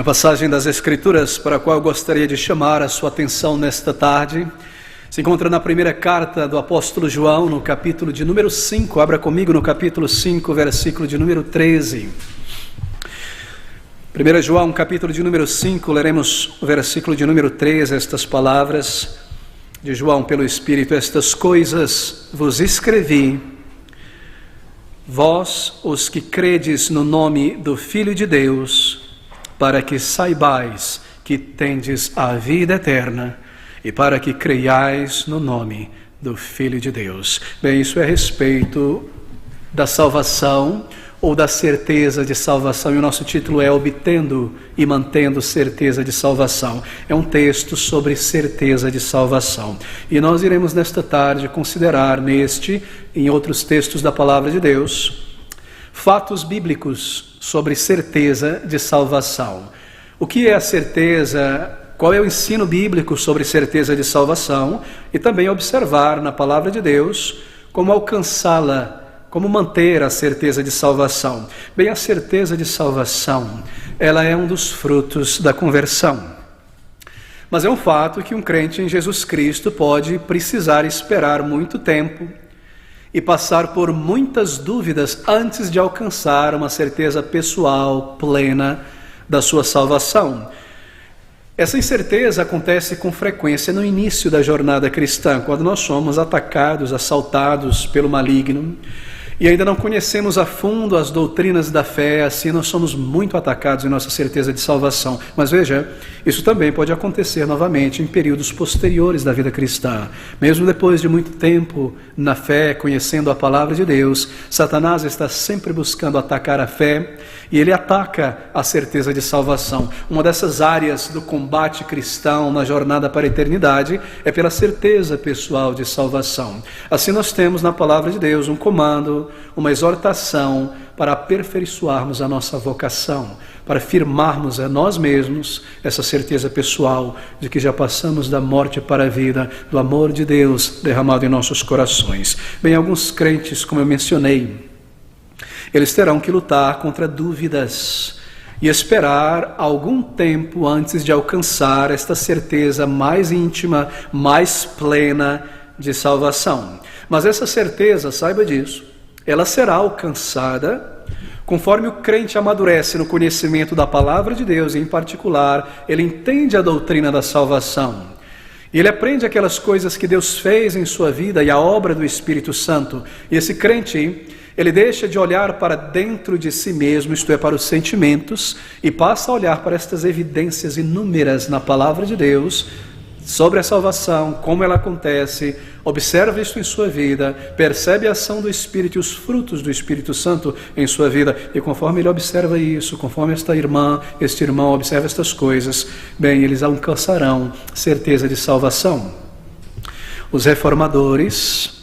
A passagem das Escrituras para a qual eu gostaria de chamar a sua atenção nesta tarde se encontra na primeira carta do apóstolo João, no capítulo de número 5. Abra comigo no capítulo 5, versículo de número 13. 1 João, capítulo de número 5, leremos o versículo de número 13, estas palavras de João pelo Espírito: estas coisas vos escrevi, vós os que credes no nome do Filho de Deus, para que saibais que tendes a vida eterna e para que creiais no nome do Filho de Deus. Bem, isso é a respeito da salvação ou da certeza de salvação, e o nosso título é Obtendo e Mantendo Certeza de Salvação. É um texto sobre certeza de salvação. E nós iremos nesta tarde considerar neste e em outros textos da Palavra de Deus fatos bíblicos sobre certeza de salvação. O que é a certeza? Qual é o ensino bíblico sobre certeza de salvação? E também observar na Palavra de Deus como alcançá-la, como manter a certeza de salvação. Bem, a certeza de salvação, ela é um dos frutos da conversão. Mas é um fato que um crente em Jesus Cristo pode precisar esperar muito tempo e passar por muitas dúvidas antes de alcançar uma certeza pessoal plena da sua salvação. Essa incerteza acontece com frequência no início da jornada cristã, quando nós somos atacados, assaltados pelo maligno e ainda não conhecemos a fundo as doutrinas da fé. Assim nós somos muito atacados em nossa certeza de salvação. Mas veja, isso também pode acontecer novamente em períodos posteriores da vida cristã. Mesmo depois de muito tempo na fé, conhecendo a palavra de Deus, Satanás está sempre buscando atacar a fé, e ele ataca a certeza de salvação. Uma dessas áreas do combate cristão na jornada para a eternidade é pela certeza pessoal de salvação. Assim nós temos na palavra de Deus um comando, uma exortação para aperfeiçoarmos a nossa vocação, para firmarmos a nós mesmos essa certeza pessoal de que já passamos da morte para a vida, do amor de Deus derramado em nossos corações. Bem, alguns crentes, como eu mencionei, eles terão que lutar contra dúvidas e esperar algum tempo antes de alcançar esta certeza mais íntima, mais plena de salvação. Mas essa certeza, saiba disso, ela será alcançada conforme o crente amadurece no conhecimento da palavra de Deus, e em particular, ele entende a doutrina da salvação. E ele aprende aquelas coisas que Deus fez em sua vida e a obra do Espírito Santo. E esse crente, ele deixa de olhar para dentro de si mesmo, isto é, para os sentimentos, e passa a olhar para estas evidências inúmeras na palavra de Deus sobre a salvação, como ela acontece, observa isto em sua vida, percebe a ação do Espírito e os frutos do Espírito Santo em sua vida, e conforme ele observa isso, conforme esta irmã, este irmão observa estas coisas, bem, eles alcançarão certeza de salvação. Os reformadores,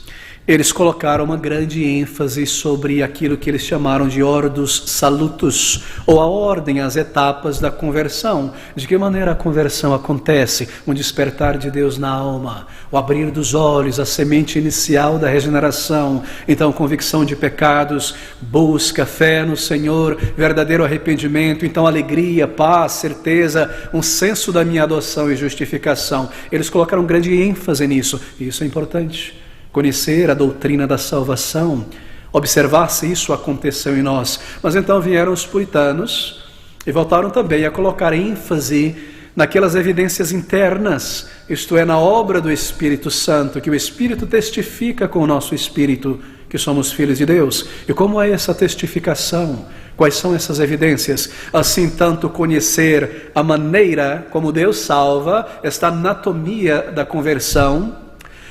eles colocaram uma grande ênfase sobre aquilo que eles chamaram de ordos salutos, ou a ordem, as etapas da conversão. De que maneira a conversão acontece? Um despertar de Deus na alma, o abrir dos olhos, a semente inicial da regeneração. Então, convicção de pecados, busca, fé no Senhor, verdadeiro arrependimento, então alegria, paz, certeza, um senso da minha adoção e justificação. Eles colocaram grande ênfase nisso, e isso é importante. Conhecer a doutrina da salvação, observar se isso aconteceu em nós. Mas então vieram os puritanos e voltaram também a colocar ênfase naquelas evidências internas, isto é, na obra do Espírito Santo, que o Espírito testifica com o nosso espírito que somos filhos de Deus. E como é essa testificação? Quais são essas evidências? Assim, tanto conhecer a maneira como Deus salva, esta anatomia da conversão,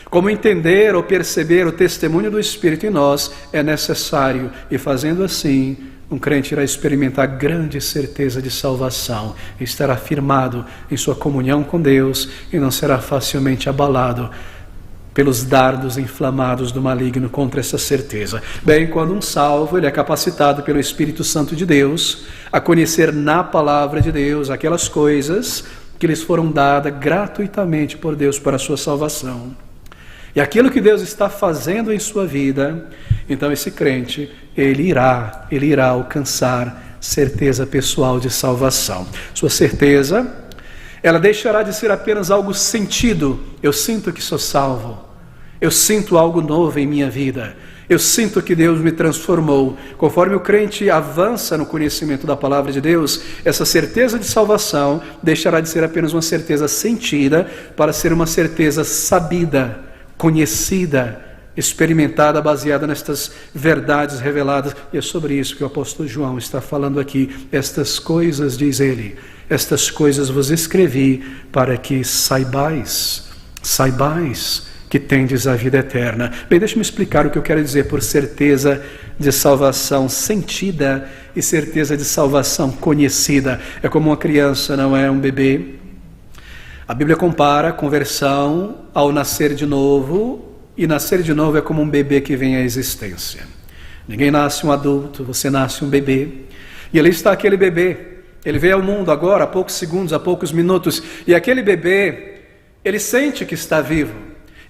como entender ou perceber o testemunho do Espírito em nós é necessário. E fazendo assim, um crente irá experimentar grande certeza de salvação, estará firmado em sua comunhão com Deus e não será facilmente abalado pelos dardos inflamados do maligno contra essa certeza. Bem, quando um salvo, ele é capacitado pelo Espírito Santo de Deus a conhecer na palavra de Deus aquelas coisas que lhes foram dadas gratuitamente por Deus para a sua salvação. E aquilo que Deus está fazendo em sua vida, então esse crente, ele irá alcançar certeza pessoal de salvação. Sua certeza, ela deixará de ser apenas algo sentido. Eu sinto que sou salvo. Eu sinto algo novo em minha vida. Eu sinto que Deus me transformou. Conforme o crente avança no conhecimento da palavra de Deus, essa certeza de salvação deixará de ser apenas uma certeza sentida para ser uma certeza sabida, conhecida, experimentada, baseada nestas verdades reveladas. E é sobre isso que o apóstolo João está falando aqui. Estas coisas, diz ele, estas coisas vos escrevi para que saibais que tendes a vida eterna. Bem, deixa-me explicar o que eu quero dizer por certeza de salvação sentida e certeza de salvação conhecida. É como uma criança, não é? Um bebê. A Bíblia compara a conversão ao nascer de novo, e nascer de novo é como um bebê que vem à existência. Ninguém nasce um adulto, você nasce um bebê. E ali está aquele bebê. Ele veio ao mundo agora, há poucos segundos, há poucos minutos, e aquele bebê, ele sente que está vivo.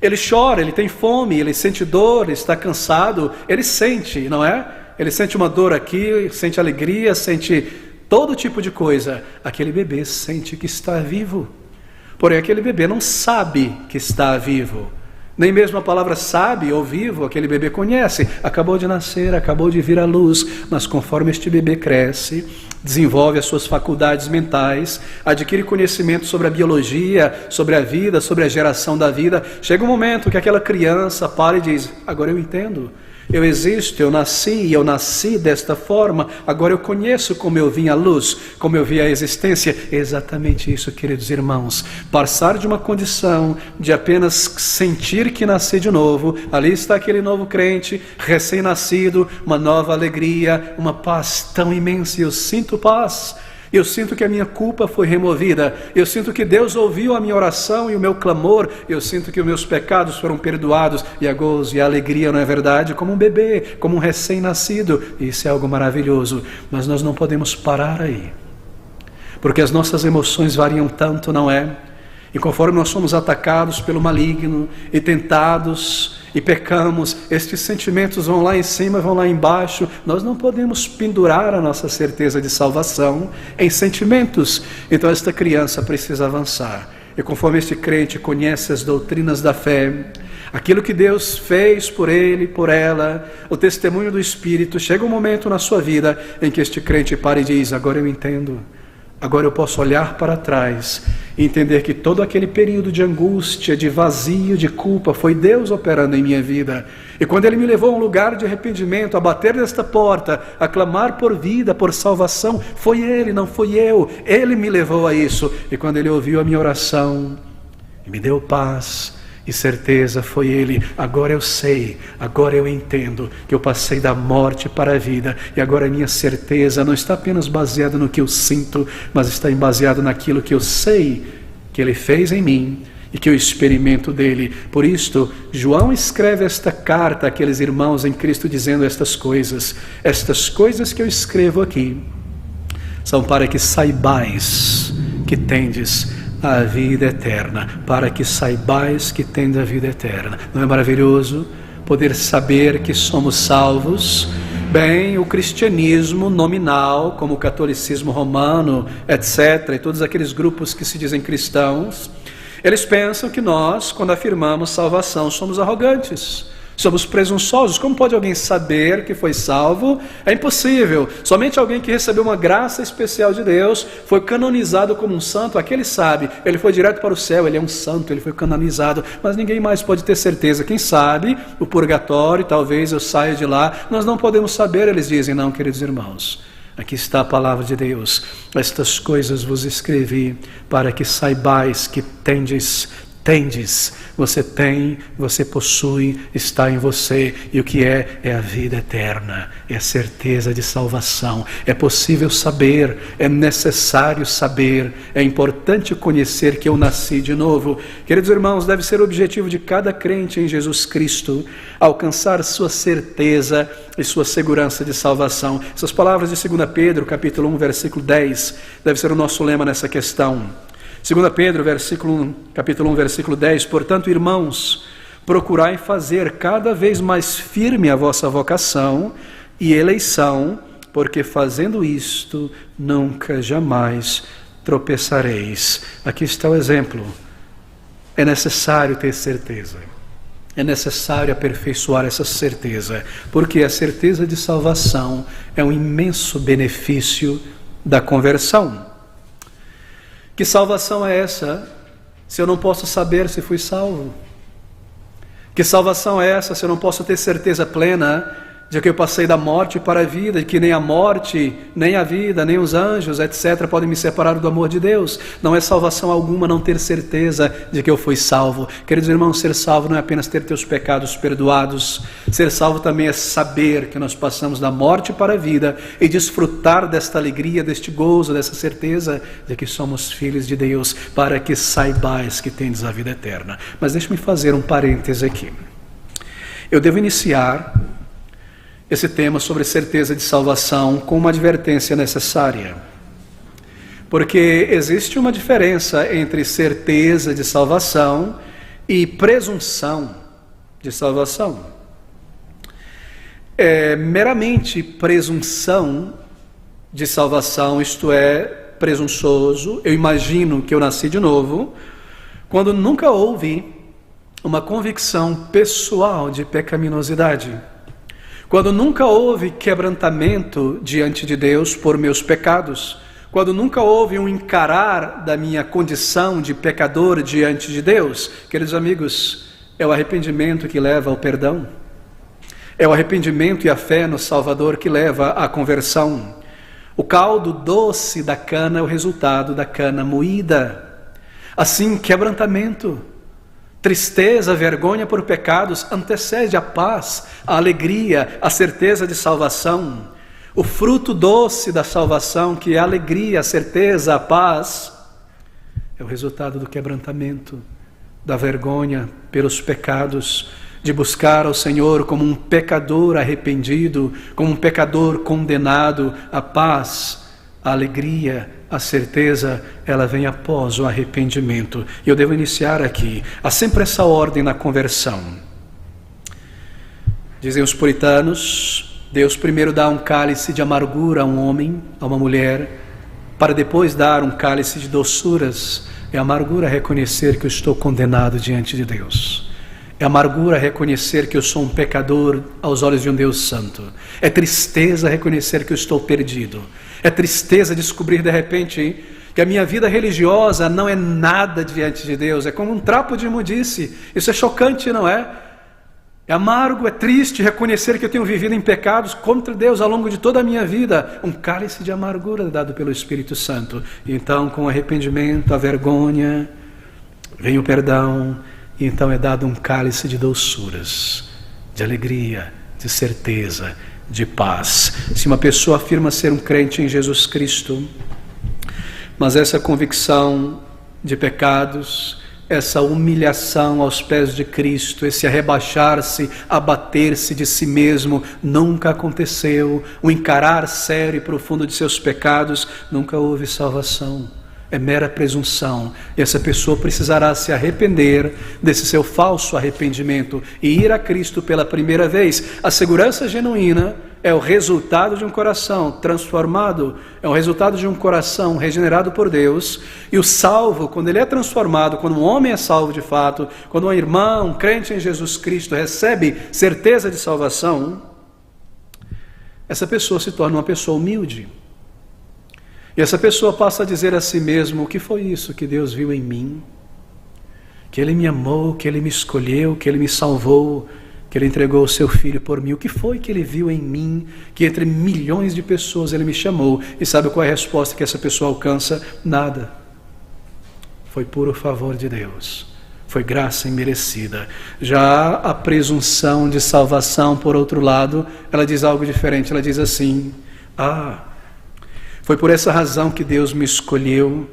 Ele chora, ele tem fome, ele sente dor, está cansado, ele sente, não é? Ele sente uma dor aqui, sente alegria, sente todo tipo de coisa. Aquele bebê sente que está vivo. Porém, aquele bebê não sabe que está vivo. Nem mesmo a palavra sabe ou vivo, aquele bebê conhece. Acabou de nascer, acabou de vir à luz, mas conforme este bebê cresce, desenvolve as suas faculdades mentais, adquire conhecimento sobre a biologia, sobre a vida, sobre a geração da vida, chega um momento que aquela criança para e diz: agora eu entendo. Eu existo, eu nasci desta forma, agora eu conheço como eu vim à luz, como eu vi a existência. É exatamente isso, queridos irmãos. Passar de uma condição de apenas sentir que nasci de novo, ali está aquele novo crente, recém-nascido, uma nova alegria, uma paz tão imensa. Eu sinto paz. Eu sinto que a minha culpa foi removida. Eu sinto que Deus ouviu a minha oração e o meu clamor. Eu sinto que os meus pecados foram perdoados. E a gozo e a alegria, não é verdade? Como um bebê, como um recém-nascido. Isso é algo maravilhoso. Mas nós não podemos parar aí. Porque as nossas emoções variam tanto, não é? E conforme nós somos atacados pelo maligno e tentados e pecamos, estes sentimentos vão lá em cima, vão lá embaixo. Nós não podemos pendurar a nossa certeza de salvação em sentimentos. Então esta criança precisa avançar. E conforme este crente conhece as doutrinas da fé, aquilo que Deus fez por ele, por ela, o testemunho do Espírito, chega um momento na sua vida em que este crente para e diz: agora eu entendo. Agora eu posso olhar para trás e entender que todo aquele período de angústia, de vazio, de culpa, foi Deus operando em minha vida. E quando Ele me levou a um lugar de arrependimento, a bater nesta porta, a clamar por vida, por salvação, foi Ele, não fui eu. Ele me levou a isso. E quando Ele ouviu a minha oração e me deu paz e certeza, foi Ele. Agora eu sei, agora eu entendo que eu passei da morte para a vida. E agora a minha certeza não está apenas baseada no que eu sinto, mas está baseada naquilo que eu sei que Ele fez em mim e que eu experimento dele. Por isto, João escreve esta carta àqueles irmãos em Cristo dizendo estas coisas que eu escrevo aqui são para que saibais que tendes a vida eterna, para que saibais que tendes a vida eterna. Não é maravilhoso poder saber que somos salvos? Bem, o cristianismo nominal, como o catolicismo romano, etc., e todos aqueles grupos que se dizem cristãos, eles pensam que nós, quando afirmamos salvação, somos arrogantes, somos presunçosos. Como pode alguém saber que foi salvo? É impossível. Somente alguém que recebeu uma graça especial de Deus, foi canonizado como um santo, aquele sabe. Ele foi direto para o céu, ele é um santo, ele foi canonizado. Mas ninguém mais pode ter certeza. Quem sabe, o purgatório, talvez eu saia de lá. Nós não podemos saber, eles dizem. Não, queridos irmãos. Aqui está a palavra de Deus. Estas coisas vos escrevi para que saibais que tendes, você tem, você possui, está em você. E o que é a vida eterna, é a certeza de salvação. É possível saber, é necessário saber, é importante conhecer que eu nasci de novo. Queridos irmãos, deve ser o objetivo de cada crente em Jesus Cristo alcançar sua certeza e sua segurança de salvação. Essas palavras de 2 Pedro, capítulo 1, versículo 10, deve ser o nosso lema nessa questão. 2 Pedro, capítulo 1, versículo 10, portanto, irmãos, procurai fazer cada vez mais firme a vossa vocação e eleição, porque fazendo isto, nunca jamais tropeçareis. Aqui está o exemplo. É necessário ter certeza. É necessário aperfeiçoar essa certeza, porque a certeza de salvação é um imenso benefício da conversão. Que salvação é essa, se eu não posso saber se fui salvo? Que salvação é essa, se eu não posso ter certeza plena de que eu passei da morte para a vida, de que nem a morte, nem a vida, nem os anjos, etc., podem me separar do amor de Deus? Não é salvação alguma não ter certeza de que eu fui salvo. Queridos irmãos, ser salvo não é apenas ter teus pecados perdoados. Ser salvo também é saber que nós passamos da morte para a vida e desfrutar desta alegria, deste gozo, dessa certeza de que somos filhos de Deus, para que saibais que tendes a vida eterna. Mas deixe-me fazer um parêntese aqui. Eu devo iniciar esse tema sobre certeza de salvação com uma advertência necessária. Porque existe uma diferença entre certeza de salvação e presunção de salvação. É meramente presunção de salvação, isto é, presunçoso, eu imagino que eu nasci de novo, quando nunca houve uma convicção pessoal de pecaminosidade. Quando nunca houve quebrantamento diante de Deus por meus pecados, quando nunca houve um encarar da minha condição de pecador diante de Deus, queridos amigos, é o arrependimento que leva ao perdão, é o arrependimento e a fé no Salvador que leva à conversão. O caldo doce da cana é o resultado da cana moída. Assim, quebrantamento, tristeza, vergonha por pecados antecede a paz, a alegria, a certeza de salvação. O fruto doce da salvação, que é a alegria, a certeza, a paz, é o resultado do quebrantamento, da vergonha pelos pecados, de buscar ao Senhor como um pecador arrependido, como um pecador condenado. A paz, a alegria, a certeza, ela vem após o arrependimento. E eu devo iniciar aqui. Há sempre essa ordem na conversão. Dizem os puritanos, Deus primeiro dá um cálice de amargura a um homem, a uma mulher, para depois dar um cálice de doçuras. É amargura reconhecer que eu estou condenado diante de Deus. É amargura reconhecer que eu sou um pecador aos olhos de um Deus santo. É tristeza reconhecer que eu estou perdido. É tristeza descobrir de repente que a minha vida religiosa não é nada diante de Deus. É como um trapo de imundície. Isso é chocante, não é? É amargo, é triste reconhecer que eu tenho vivido em pecados contra Deus ao longo de toda a minha vida. Um cálice de amargura dado pelo Espírito Santo. E então, com o arrependimento, a vergonha, vem o perdão. E então é dado um cálice de doçuras, de alegria, de certeza, de paz. Se uma pessoa afirma ser um crente em Jesus Cristo, mas essa convicção de pecados, essa humilhação aos pés de Cristo, esse rebaixar-se, abater-se de si mesmo, nunca aconteceu. O encarar sério e profundo de seus pecados, nunca houve salvação. É mera presunção, e essa pessoa precisará se arrepender desse seu falso arrependimento e ir a Cristo pela primeira vez. A segurança genuína é o resultado de um coração transformado, é o resultado de um coração regenerado por Deus. E o salvo, quando ele é transformado, quando um homem é salvo de fato, quando um irmão, um crente em Jesus Cristo recebe certeza de salvação, essa pessoa se torna uma pessoa humilde. E essa pessoa passa a dizer a si mesmo: o que foi isso que Deus viu em mim? Que Ele me amou, que Ele me escolheu, que Ele me salvou, que Ele entregou o seu Filho por mim. O que foi que Ele viu em mim, que entre milhões de pessoas Ele me chamou? E sabe qual é a resposta que essa pessoa alcança? Nada. Foi puro favor de Deus. Foi graça imerecida. Já a presunção de salvação, por outro lado, ela diz algo diferente. Ela diz assim: foi por essa razão que Deus me escolheu.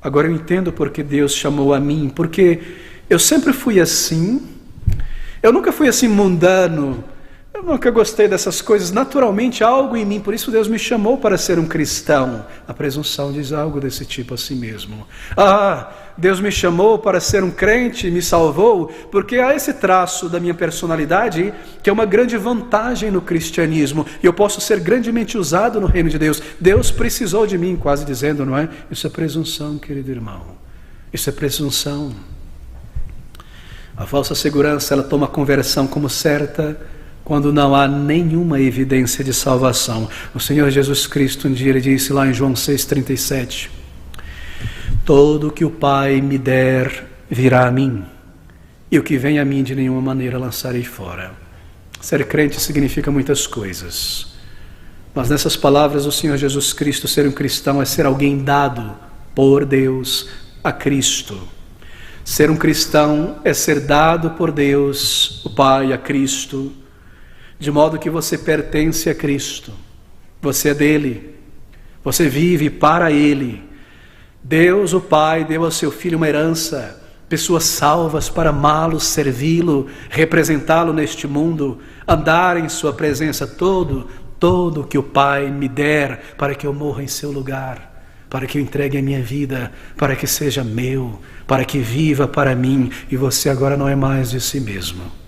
Agora eu entendo porque Deus chamou a mim. Porque eu sempre fui assim. Eu nunca fui assim mundano. Eu nunca gostei dessas coisas. Naturalmente, algo em mim, por isso Deus me chamou para ser um cristão. A presunção diz algo desse tipo a si mesmo. Deus me chamou para ser um crente, me salvou, porque há esse traço da minha personalidade que é uma grande vantagem no cristianismo. E eu posso ser grandemente usado no reino de Deus. Deus precisou de mim, quase dizendo, não é? Isso é presunção, querido irmão. Isso é presunção. A falsa segurança, ela toma a conversão como certa, quando não há nenhuma evidência de salvação. O Senhor Jesus Cristo um dia ele disse lá em João 6,37: todo o que o Pai me der virá a mim, e o que vem a mim de nenhuma maneira lançarei fora. Ser crente significa muitas coisas, mas nessas palavras do Senhor Jesus Cristo, ser um cristão é ser alguém dado por Deus a Cristo. Ser um cristão é ser dado por Deus, o Pai, a Cristo, de modo que você pertence a Cristo, você é dele, você vive para ele. Deus, o Pai, deu ao seu Filho uma herança, pessoas salvas para amá-lo, servi-lo, representá-lo neste mundo, andar em sua presença. Todo o que o Pai me der para que eu morra em seu lugar, para que eu entregue a minha vida, para que seja meu, para que viva para mim. E você agora não é mais de si mesmo.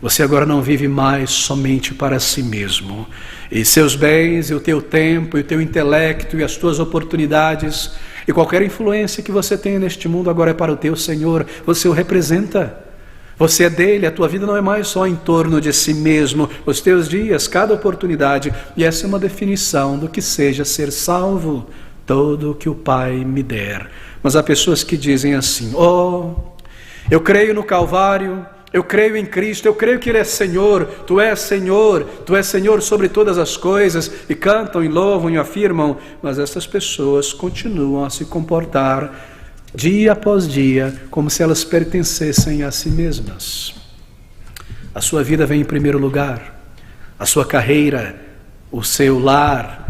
Você agora não vive mais somente para si mesmo. E seus bens, e o teu tempo, e o teu intelecto, e as tuas oportunidades, e qualquer influência que você tenha neste mundo agora é para o teu Senhor. Você o representa. Você é dele. A tua vida não é mais só em torno de si mesmo. Os teus dias, cada oportunidade. E essa é uma definição do que seja ser salvo. Todo o que o Pai me der. Mas há pessoas que dizem assim: eu creio no Calvário, eu creio em Cristo, eu creio que Ele é Senhor, Tu és Senhor sobre todas as coisas, e cantam, e louvam, e afirmam, mas essas pessoas continuam a se comportar dia após dia como se elas pertencessem a si mesmas. A sua vida vem em primeiro lugar, a sua carreira, o seu lar.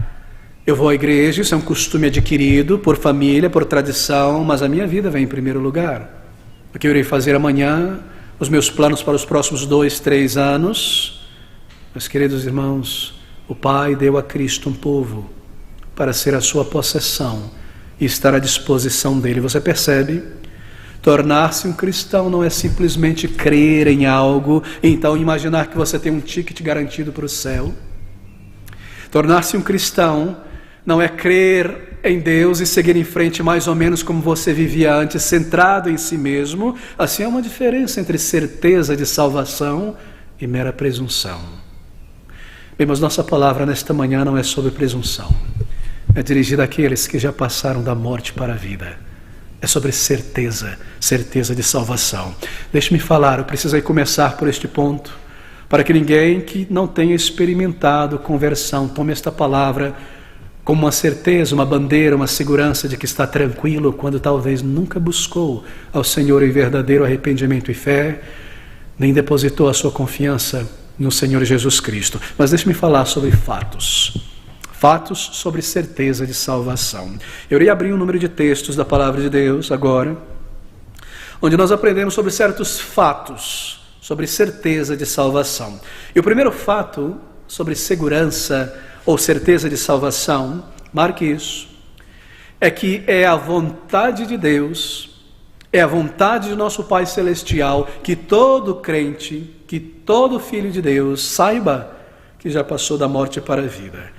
Eu vou à igreja, isso é um costume adquirido por família, por tradição, mas a minha vida vem em primeiro lugar. O que eu irei fazer amanhã, os meus planos para os próximos 2, 3 anos. Meus queridos irmãos, o Pai deu a Cristo um povo para ser a sua possessão e estar à disposição dele. Você percebe? Tornar-se um cristão não é simplesmente crer em algo e então imaginar que você tem um ticket garantido para o céu. Tornar-se um cristão não é crer em Deus e seguir em frente mais ou menos como você vivia antes, centrado em si mesmo. Assim há uma diferença entre certeza de salvação e mera presunção. Bem, mas nossa palavra nesta manhã não é sobre presunção. É dirigida àqueles que já passaram da morte para a vida. É sobre certeza de salvação. Deixe-me falar, eu precisei começar por este ponto, para que ninguém que não tenha experimentado conversão tome esta palavra como uma certeza, uma bandeira, uma segurança de que está tranquilo, quando talvez nunca buscou ao Senhor em verdadeiro arrependimento e fé, nem depositou a sua confiança no Senhor Jesus Cristo. Mas deixe-me falar sobre fatos sobre certeza de salvação. Eu irei abrir um número de textos da Palavra de Deus agora, onde nós aprendemos sobre certos fatos, sobre certeza de salvação. E o primeiro fato sobre segurança ou certeza de salvação, marque isso, é que é a vontade de Deus, é a vontade de nosso Pai Celestial, que todo crente, que todo filho de Deus saiba que já passou da morte para a vida.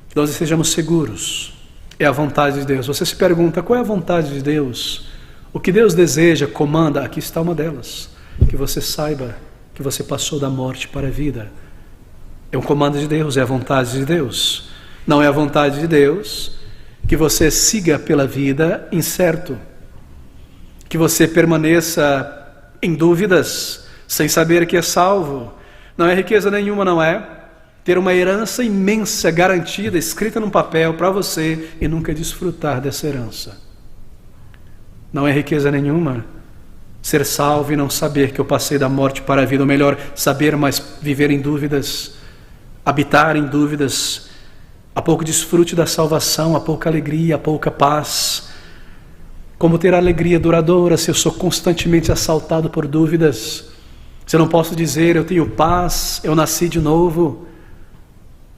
Que nós estejamos seguros, é a vontade de Deus. Você se pergunta, qual é a vontade de Deus? O que Deus deseja, comanda, aqui está uma delas, que você saiba que você passou da morte para a vida. É um comando de Deus, é a vontade de Deus. Não é a vontade de Deus que você siga pela vida incerto, que você permaneça em dúvidas, sem saber que é salvo. Não é riqueza nenhuma, não é? Ter uma herança imensa, garantida, escrita num papel para você e nunca desfrutar dessa herança. Não é riqueza nenhuma ser salvo e não saber que eu passei da morte para a vida, ou melhor, saber, mas viver em dúvidas, habitar em dúvidas, há pouco desfrute da salvação, há pouca alegria, há pouca paz. Como ter alegria duradoura se eu sou constantemente assaltado por dúvidas? Se eu não posso dizer, eu tenho paz, eu nasci de novo,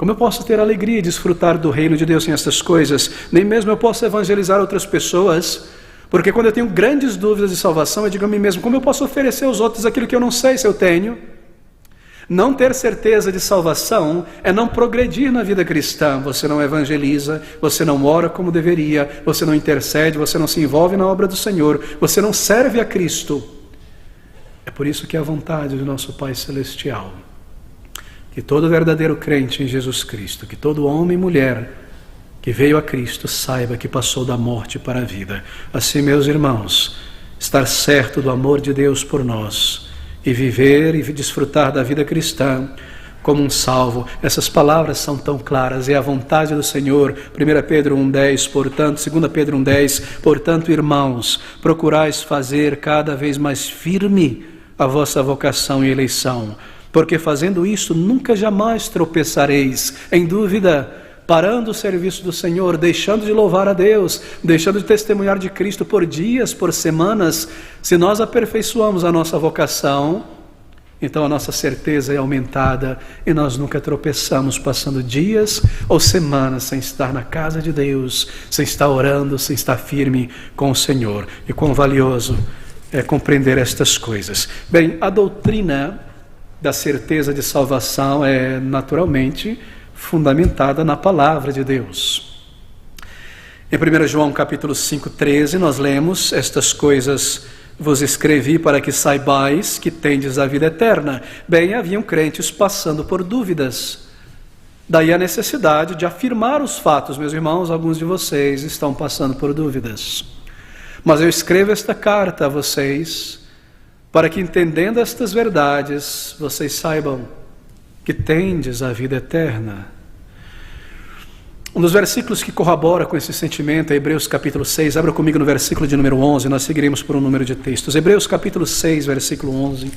como eu posso ter alegria e desfrutar do reino de Deus sem essas coisas? Nem mesmo eu posso evangelizar outras pessoas, porque quando eu tenho grandes dúvidas de salvação, eu digo a mim mesmo, como eu posso oferecer aos outros aquilo que eu não sei se eu tenho? Não ter certeza de salvação é não progredir na vida cristã. Você não evangeliza, você não ora como deveria, você não intercede, você não se envolve na obra do Senhor, você não serve a Cristo. É por isso que é a vontade do nosso Pai Celestial que todo verdadeiro crente em Jesus Cristo, que todo homem e mulher que veio a Cristo saiba que passou da morte para a vida. Assim, meus irmãos, estar certo do amor de Deus por nós e viver e desfrutar da vida cristã como um salvo. Essas palavras são tão claras, é a vontade do Senhor. 1 Pedro 1,10, portanto, 2 Pedro 1,10, portanto, irmãos, procurais fazer cada vez mais firme a vossa vocação e eleição, porque fazendo isso nunca jamais tropeçareis em dúvida, parando o serviço do Senhor, deixando de louvar a Deus, deixando de testemunhar de Cristo por dias, por semanas. Se nós aperfeiçoamos a nossa vocação, então a nossa certeza é aumentada e nós nunca tropeçamos passando dias ou semanas sem estar na casa de Deus, sem estar orando, sem estar firme com o Senhor. E quão valioso é compreender estas coisas. Bem, a doutrina da certeza de salvação é naturalmente fundamentada na palavra de Deus. Em 1 João capítulo 5,13 nós lemos: estas coisas vos escrevi para que saibais que tendes a vida eterna. Bem, haviam crentes passando por dúvidas. Daí a necessidade de afirmar os fatos. Meus irmãos, alguns de vocês estão passando por dúvidas. Mas eu escrevo esta carta a vocês para que, entendendo estas verdades, vocês saibam que tendes a vida eterna. Um dos versículos que corrobora com esse sentimento é Hebreus capítulo 6. Abra comigo no versículo de número 11, nós seguiremos por um número de textos. Hebreus capítulo 6, versículo 11.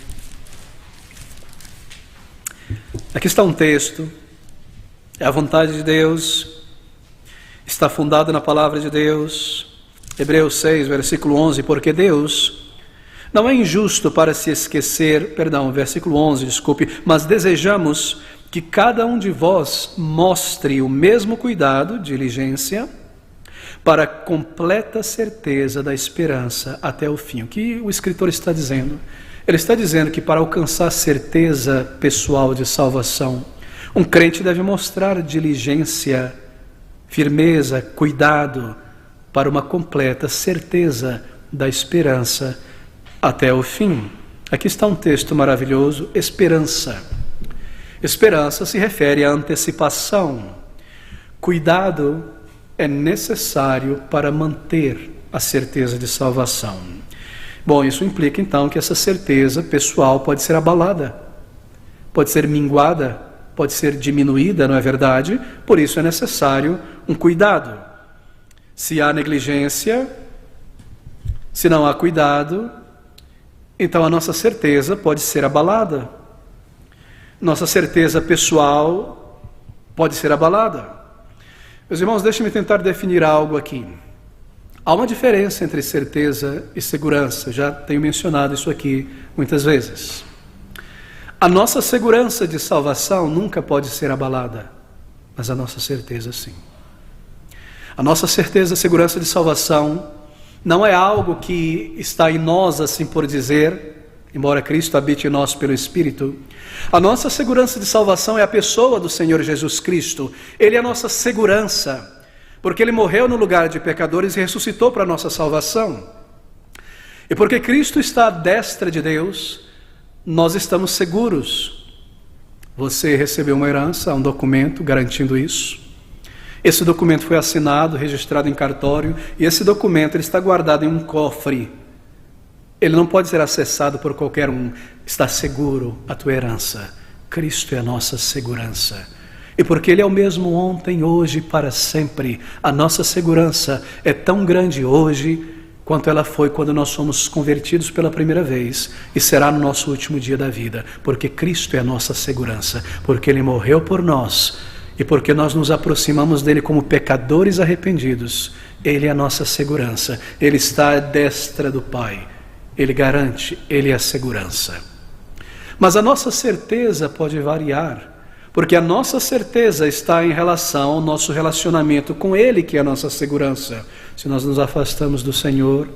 Aqui está um texto, é a vontade de Deus, está fundado na palavra de Deus. Hebreus 6, versículo 11, porque Deus não é injusto para se esquecer, versículo 11, desculpe, mas desejamos que cada um de vós mostre o mesmo cuidado, diligência, para a completa certeza da esperança até o fim. O que o escritor está dizendo? Ele está dizendo que para alcançar certeza pessoal de salvação, um crente deve mostrar diligência, firmeza, cuidado, para uma completa certeza da esperança até o fim. Aqui está um texto maravilhoso, esperança. Esperança se refere à antecipação. Cuidado é necessário para manter a certeza de salvação. Bom, isso implica então que essa certeza pessoal pode ser abalada, pode ser minguada, pode ser diminuída, não é verdade? Por isso é necessário um cuidado. Se há negligência, se não há cuidado, então a nossa certeza pode ser abalada. Nossa certeza pessoal pode ser abalada. Meus irmãos, deixem-me tentar definir algo aqui. Há uma diferença entre certeza e segurança. Já tenho mencionado isso aqui muitas vezes. A nossa segurança de salvação nunca pode ser abalada, mas a nossa certeza sim. A nossa certeza, segurança de salvação não é algo que está em nós, assim por dizer, embora Cristo habite em nós pelo Espírito. A nossa segurança de salvação é a pessoa do Senhor Jesus Cristo. Ele é a nossa segurança, porque Ele morreu no lugar de pecadores e ressuscitou para a nossa salvação. E porque Cristo está à destra de Deus, nós estamos seguros. Você recebeu uma herança, um documento garantindo isso. Esse documento foi assinado, registrado em cartório, e esse documento ele está guardado em um cofre. Ele não pode ser acessado por qualquer um. Está seguro a tua herança. Cristo é a nossa segurança. E porque Ele é o mesmo ontem, hoje e para sempre, a nossa segurança é tão grande hoje quanto ela foi quando nós somos convertidos pela primeira vez, e será no nosso último dia da vida, porque Cristo é a nossa segurança, porque Ele morreu por nós, e porque nós nos aproximamos dele como pecadores arrependidos. Ele é a nossa segurança. Ele está à destra do Pai. Ele garante, Ele é a segurança. Mas a nossa certeza pode variar, porque a nossa certeza está em relação ao nosso relacionamento com Ele, que é a nossa segurança. Se nós nos afastamos do Senhor,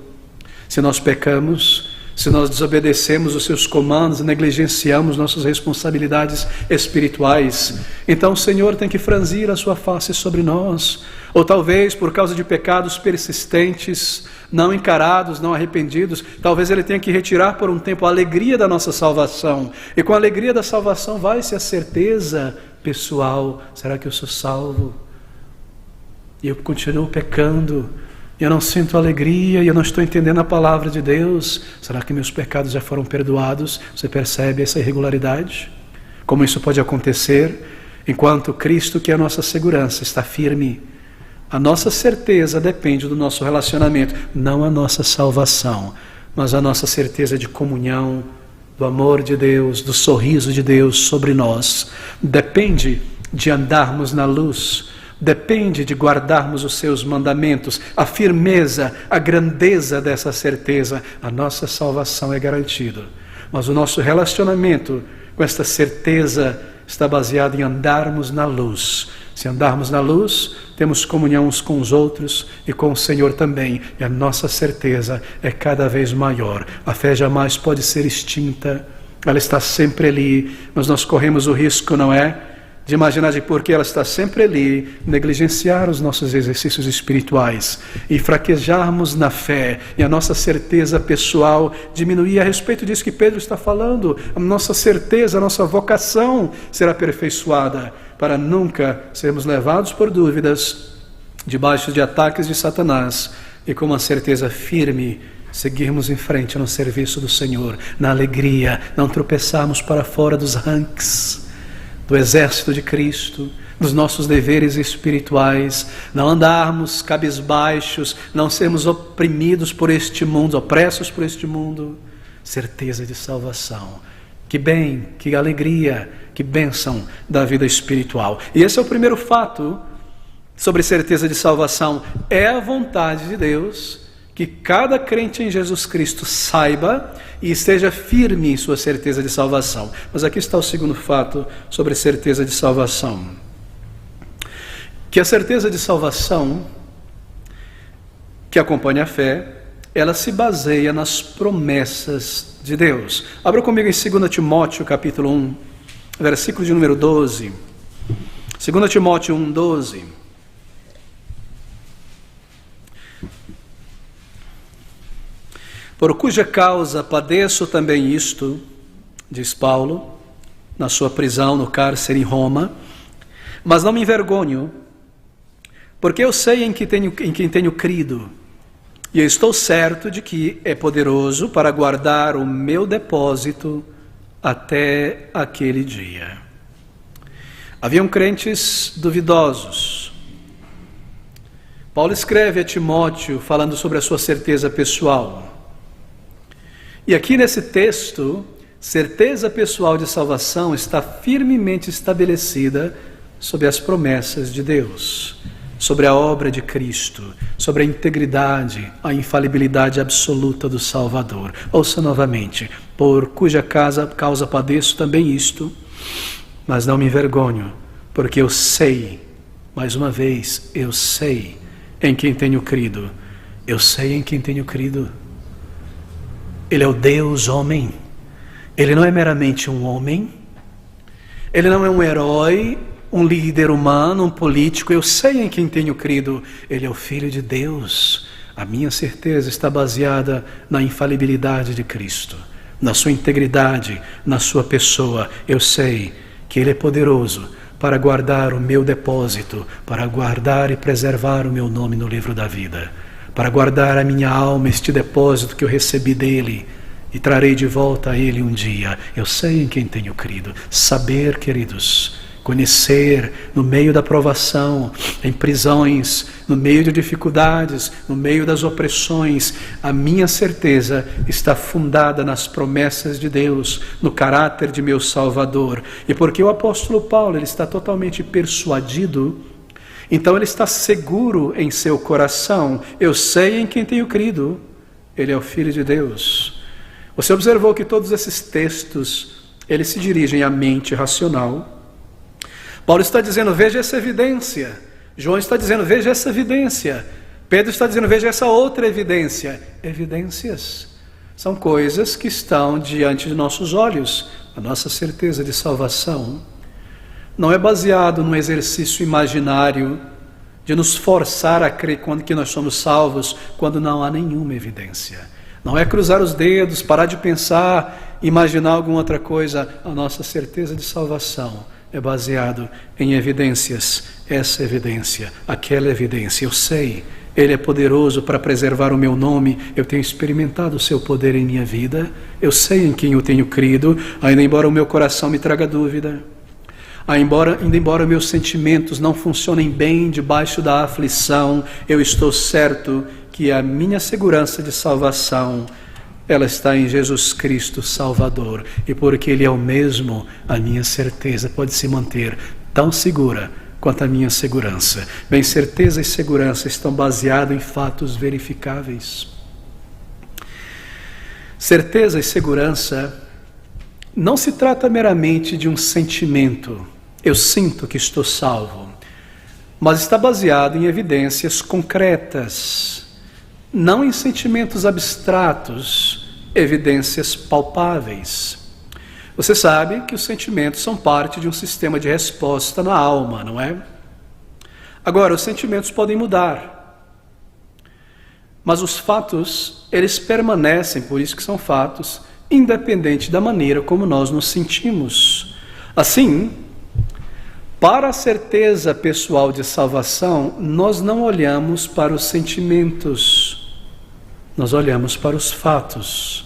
se nós pecamos, se nós desobedecemos os seus comandos, negligenciamos nossas responsabilidades espirituais, então o Senhor tem que franzir a sua face sobre nós. Ou talvez por causa de pecados persistentes, não encarados, não arrependidos, talvez Ele tenha que retirar por um tempo a alegria da nossa salvação. E com a alegria da salvação vai-se a certeza pessoal: será que eu sou salvo? E eu continuo pecando, e eu não sinto alegria, e eu não estou entendendo a palavra de Deus. Será que meus pecados já foram perdoados? Você percebe essa irregularidade? Como isso pode acontecer enquanto Cristo, que é a nossa segurança, está firme? A nossa certeza depende do nosso relacionamento, não a nossa salvação, mas a nossa certeza de comunhão, do amor de Deus, do sorriso de Deus sobre nós. Depende de andarmos na luz, depende de guardarmos os seus mandamentos, a firmeza, a grandeza dessa certeza. A nossa salvação é garantida, mas o nosso relacionamento com esta certeza está baseado em andarmos na luz. Se andarmos na luz, temos comunhão uns com os outros e com o Senhor também, e a nossa certeza é cada vez maior. A fé jamais pode ser extinta, ela está sempre ali, mas nós corremos o risco, não é, de imaginar de porque ela está sempre ali, negligenciar os nossos exercícios espirituais e fraquejarmos na fé, e a nossa certeza pessoal diminuir. A respeito disso que Pedro está falando, a nossa certeza, a nossa vocação será aperfeiçoada, para nunca sermos levados por dúvidas, debaixo de ataques de Satanás, e com uma certeza firme seguirmos em frente no serviço do Senhor, na alegria, não tropeçarmos para fora dos ranks do exército de Cristo, dos nossos deveres espirituais, não andarmos cabisbaixos, não sermos oprimidos por este mundo, opressos por este mundo. Certeza de salvação. Que bem, que alegria, que bênção da vida espiritual. E esse é o primeiro fato sobre certeza de salvação. É a vontade de Deus que cada crente em Jesus Cristo saiba e esteja firme em sua certeza de salvação. Mas aqui está o segundo fato sobre certeza de salvação. Que a certeza de salvação que acompanha a fé, ela se baseia nas promessas de Deus. Abra comigo em 2 Timóteo capítulo 1, versículo de número 12. 2 Timóteo 1, 12. Por cuja causa padeço também isto, diz Paulo, na sua prisão, no cárcere em Roma, mas não me envergonho, porque eu sei em quem tenho crido, e eu estou certo de que é poderoso para guardar o meu depósito até aquele dia. Haviam crentes duvidosos. Paulo escreve a Timóteo falando sobre a sua certeza pessoal. E aqui nesse texto, certeza pessoal de salvação está firmemente estabelecida sobre as promessas de Deus, sobre a obra de Cristo, sobre a integridade, a infalibilidade absoluta do Salvador. Ouça novamente: por cuja causa padeço também isto, mas não me envergonho, porque eu sei, mais uma vez, eu sei em quem tenho crido. Eu sei em quem tenho crido. Ele é o Deus homem. Ele não é meramente um homem. Ele não é um herói, um líder humano, um político. Eu sei em quem tenho crido. Ele é o Filho de Deus. A minha certeza está baseada na infalibilidade de Cristo, na sua integridade, na sua pessoa. Eu sei que Ele é poderoso para guardar o meu depósito, para guardar e preservar o meu nome no livro da vida, para guardar a minha alma, este depósito que eu recebi dele, e trarei de volta a ele um dia. Eu sei em quem tenho crido. Saber, queridos, conhecer no meio da provação, em prisões, no meio de dificuldades, no meio das opressões, a minha certeza está fundada nas promessas de Deus, no caráter de meu Salvador. E porque o apóstolo Paulo, ele está totalmente persuadido, então ele está seguro em seu coração. Eu sei em quem tenho crido. Ele é o Filho de Deus. Você observou que todos esses textos eles se dirigem à mente racional. Paulo está dizendo, veja essa evidência. João está dizendo, veja essa evidência. Pedro está dizendo, veja essa outra evidência. Evidências são coisas que estão diante de nossos olhos. A nossa certeza de salvação não é baseado num exercício imaginário de nos forçar a crer que nós somos salvos quando não há nenhuma evidência. Não é cruzar os dedos, parar de pensar, imaginar alguma outra coisa. A nossa certeza de salvação é baseado em evidências. Essa evidência, aquela evidência, eu sei, Ele é poderoso para preservar o meu nome, eu tenho experimentado o seu poder em minha vida, eu sei em quem eu tenho crido, ainda embora o meu coração me traga dúvida, ainda embora meus sentimentos não funcionem bem debaixo da aflição, eu estou certo que a minha segurança de salvação, ela está em Jesus Cristo Salvador, e porque Ele é o mesmo, a minha certeza pode se manter tão segura quanto a minha segurança. Bem, certeza e segurança estão baseados em fatos verificáveis. Certeza e segurança não se trata meramente de um sentimento, eu sinto que estou salvo, mas está baseado em evidências concretas, não em sentimentos abstratos, evidências palpáveis. Você sabe que os sentimentos são parte de um sistema de resposta na alma, não é? Agora, os sentimentos podem mudar, mas os fatos, eles permanecem, por isso que são fatos, independente da maneira como nós nos sentimos. Assim, para a certeza pessoal de salvação, nós não olhamos para os sentimentos, nós olhamos para os fatos.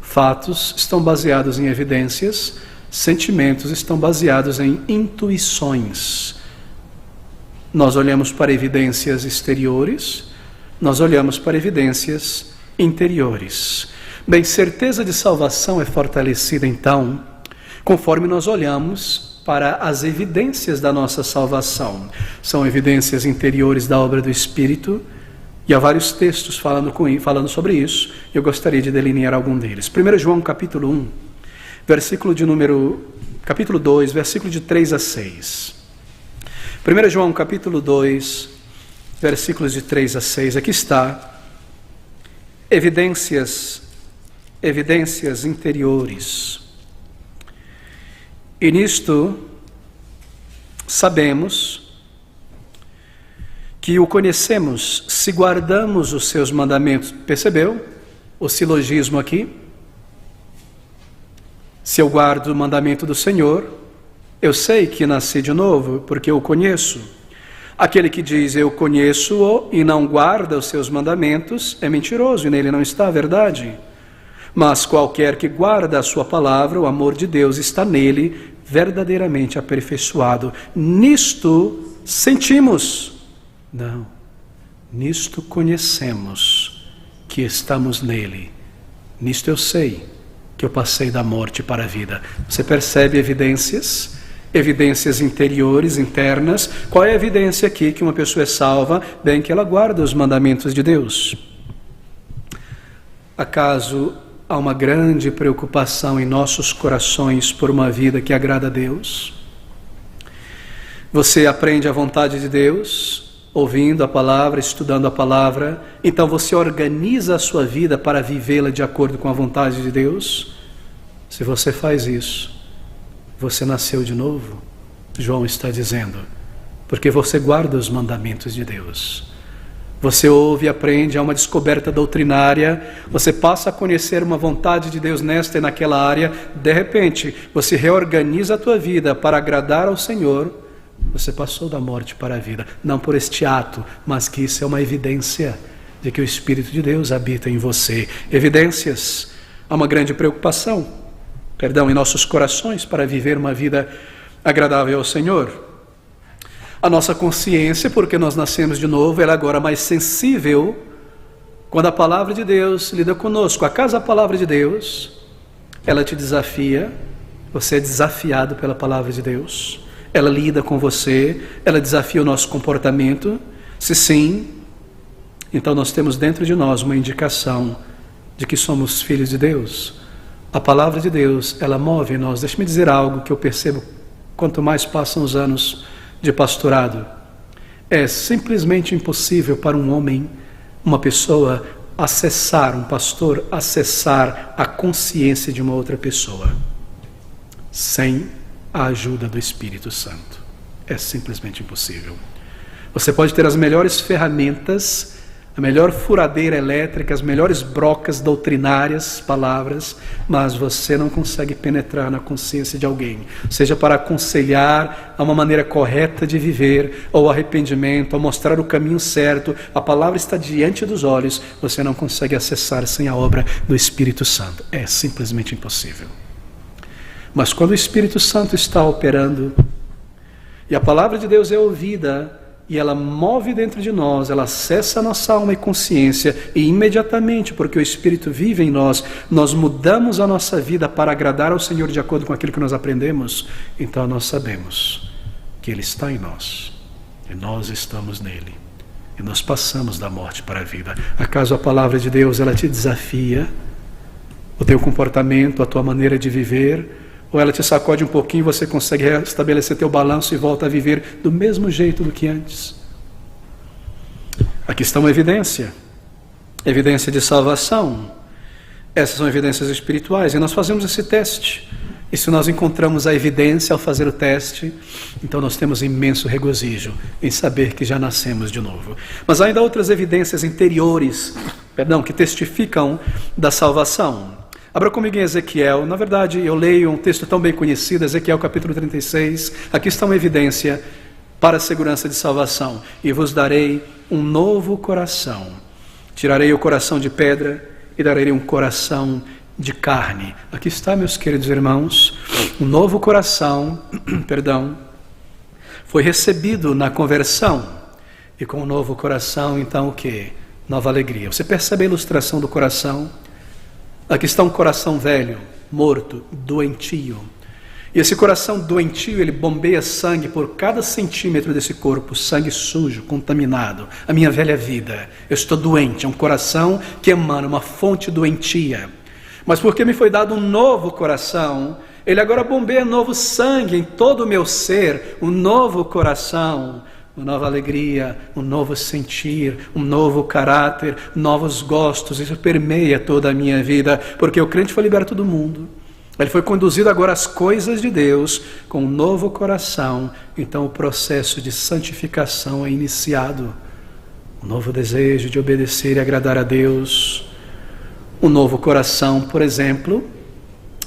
Fatos estão baseados em evidências, sentimentos estão baseados em intuições. Nós olhamos para evidências exteriores, nós olhamos para evidências interiores. Bem, certeza de salvação é fortalecida então, conforme nós olhamos para as evidências da nossa salvação. São evidências interiores da obra do Espírito, e há vários textos falando sobre isso. Eu gostaria de delinear algum deles. 1 João capítulo 1, capítulo 2, versículo de 3 a 6. 1 João capítulo 2, versículos de 3 a 6. Aqui está. Evidências interiores. E nisto sabemos que o conhecemos se guardamos os seus mandamentos. Percebeu o silogismo aqui? Se eu guardo o mandamento do Senhor, eu sei que nasci de novo, porque eu o conheço. Aquele que diz eu conheço-o e não guarda os seus mandamentos é mentiroso e nele não está a verdade. Mas qualquer que guarda a sua palavra, o amor de Deus está nele, verdadeiramente aperfeiçoado. Nisto sentimos. Não, nisto conhecemos que estamos nele. Nisto eu sei que eu passei da morte para a vida. Você percebe evidências? Evidências interiores, internas. Qual é a evidência aqui que uma pessoa é salva? Bem, que ela guarda os mandamentos de Deus. Acaso há uma grande preocupação em nossos corações por uma vida que agrada a Deus? Você aprende a vontade de Deus, ouvindo a palavra, estudando a palavra, então você organiza a sua vida para vivê-la de acordo com a vontade de Deus? Se você faz isso, você nasceu de novo, João está dizendo, porque você guarda os mandamentos de Deus. Você ouve e aprende, há uma descoberta doutrinária, você passa a conhecer uma vontade de Deus nesta e naquela área, de repente, você reorganiza a tua vida para agradar ao Senhor. Você passou da morte para a vida, não por este ato, mas que isso é uma evidência de que o Espírito de Deus habita em você. Evidências. Há uma grande preocupação, em nossos corações para viver uma vida agradável ao Senhor. A nossa consciência, porque nós nascemos de novo, ela é agora mais sensível quando a palavra de Deus lida conosco. Acaso a palavra de Deus, ela te desafia, você é desafiado pela palavra de Deus? Ela lida com você, ela desafia o nosso comportamento? Se sim, então nós temos dentro de nós uma indicação de que somos filhos de Deus. A palavra de Deus, ela move em nós. Deixe-me dizer algo que eu percebo quanto mais passam os anos de pastorado. É simplesmente impossível para um homem, uma pessoa, um pastor, acessar a consciência de uma outra pessoa sem a ajuda do Espírito Santo. É simplesmente impossível. Você pode ter as melhores ferramentas, a melhor furadeira elétrica, as melhores brocas doutrinárias, palavras, mas você não consegue penetrar na consciência de alguém, seja para aconselhar a uma maneira correta de viver, ou arrependimento, ou mostrar o caminho certo. A palavra está diante dos olhos, você não consegue acessar sem a obra do Espírito Santo. É simplesmente impossível. Mas quando o Espírito Santo está operando, e a palavra de Deus é ouvida, e ela move dentro de nós, ela acessa a nossa alma e consciência, e imediatamente, porque o Espírito vive em nós, nós mudamos a nossa vida para agradar ao Senhor de acordo com aquilo que nós aprendemos. Então nós sabemos que Ele está em nós, e nós estamos nele, e nós passamos da morte para a vida. Acaso a palavra de Deus, ela te desafia, o teu comportamento, a tua maneira de viver, ou ela te sacode um pouquinho e você consegue restabelecer teu balanço e volta a viver do mesmo jeito do que antes? Aqui está uma evidência de salvação. Essas são evidências espirituais, e nós fazemos esse teste. E se nós encontramos a evidência ao fazer o teste, então nós temos imenso regozijo em saber que já nascemos de novo. Mas há ainda outras evidências interiores, que testificam da salvação. Abra comigo em Ezequiel. Na verdade, eu leio um texto tão bem conhecido, Ezequiel capítulo 36. Aqui está uma evidência para a segurança de salvação. E vos darei um novo coração. Tirarei o coração de pedra e darei um coração de carne. Aqui está, meus queridos irmãos, um novo coração, foi recebido na conversão. E com o novo coração, então o quê? Nova alegria. Você percebe a ilustração do coração? Aqui está um coração velho, morto, doentio. E esse coração doentio, ele bombeia sangue por cada centímetro desse corpo, sangue sujo, contaminado. A minha velha vida, eu estou doente, é um coração que emana uma fonte doentia. Mas porque me foi dado um novo coração, ele agora bombeia novo sangue em todo o meu ser, um novo coração, uma nova alegria, um novo sentir, um novo caráter, novos gostos. Isso permeia toda a minha vida, porque o crente foi liberto do mundo. Ele foi conduzido agora às coisas de Deus com um novo coração. Então o processo de santificação é iniciado. Um novo desejo de obedecer e agradar a Deus. Um novo coração, por exemplo,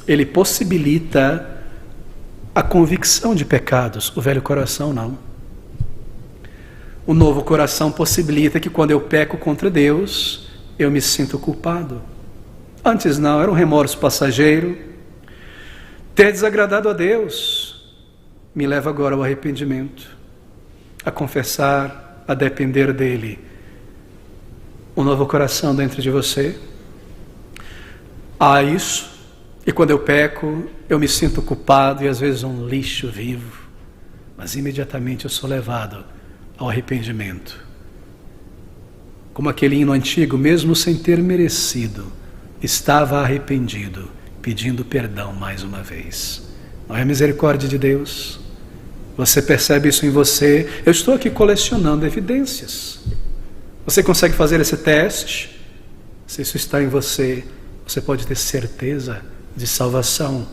ele possibilita a convicção de pecados. O velho coração não. O novo coração possibilita que quando eu peco contra Deus, eu me sinto culpado. Antes não, era um remorso passageiro. Ter desagradado a Deus me leva agora ao arrependimento, a confessar, a depender dEle. Um novo coração dentro de você. Há isso, e quando eu peco, eu me sinto culpado e às vezes um lixo vivo. Mas imediatamente eu sou levado ao arrependimento. Como aquele hino antigo, mesmo sem ter merecido, estava arrependido, pedindo perdão mais uma vez. Não é a misericórdia de Deus? Você percebe isso em você? Eu estou aqui colecionando evidências. Você consegue fazer esse teste? Se isso está em você, você pode ter certeza de salvação.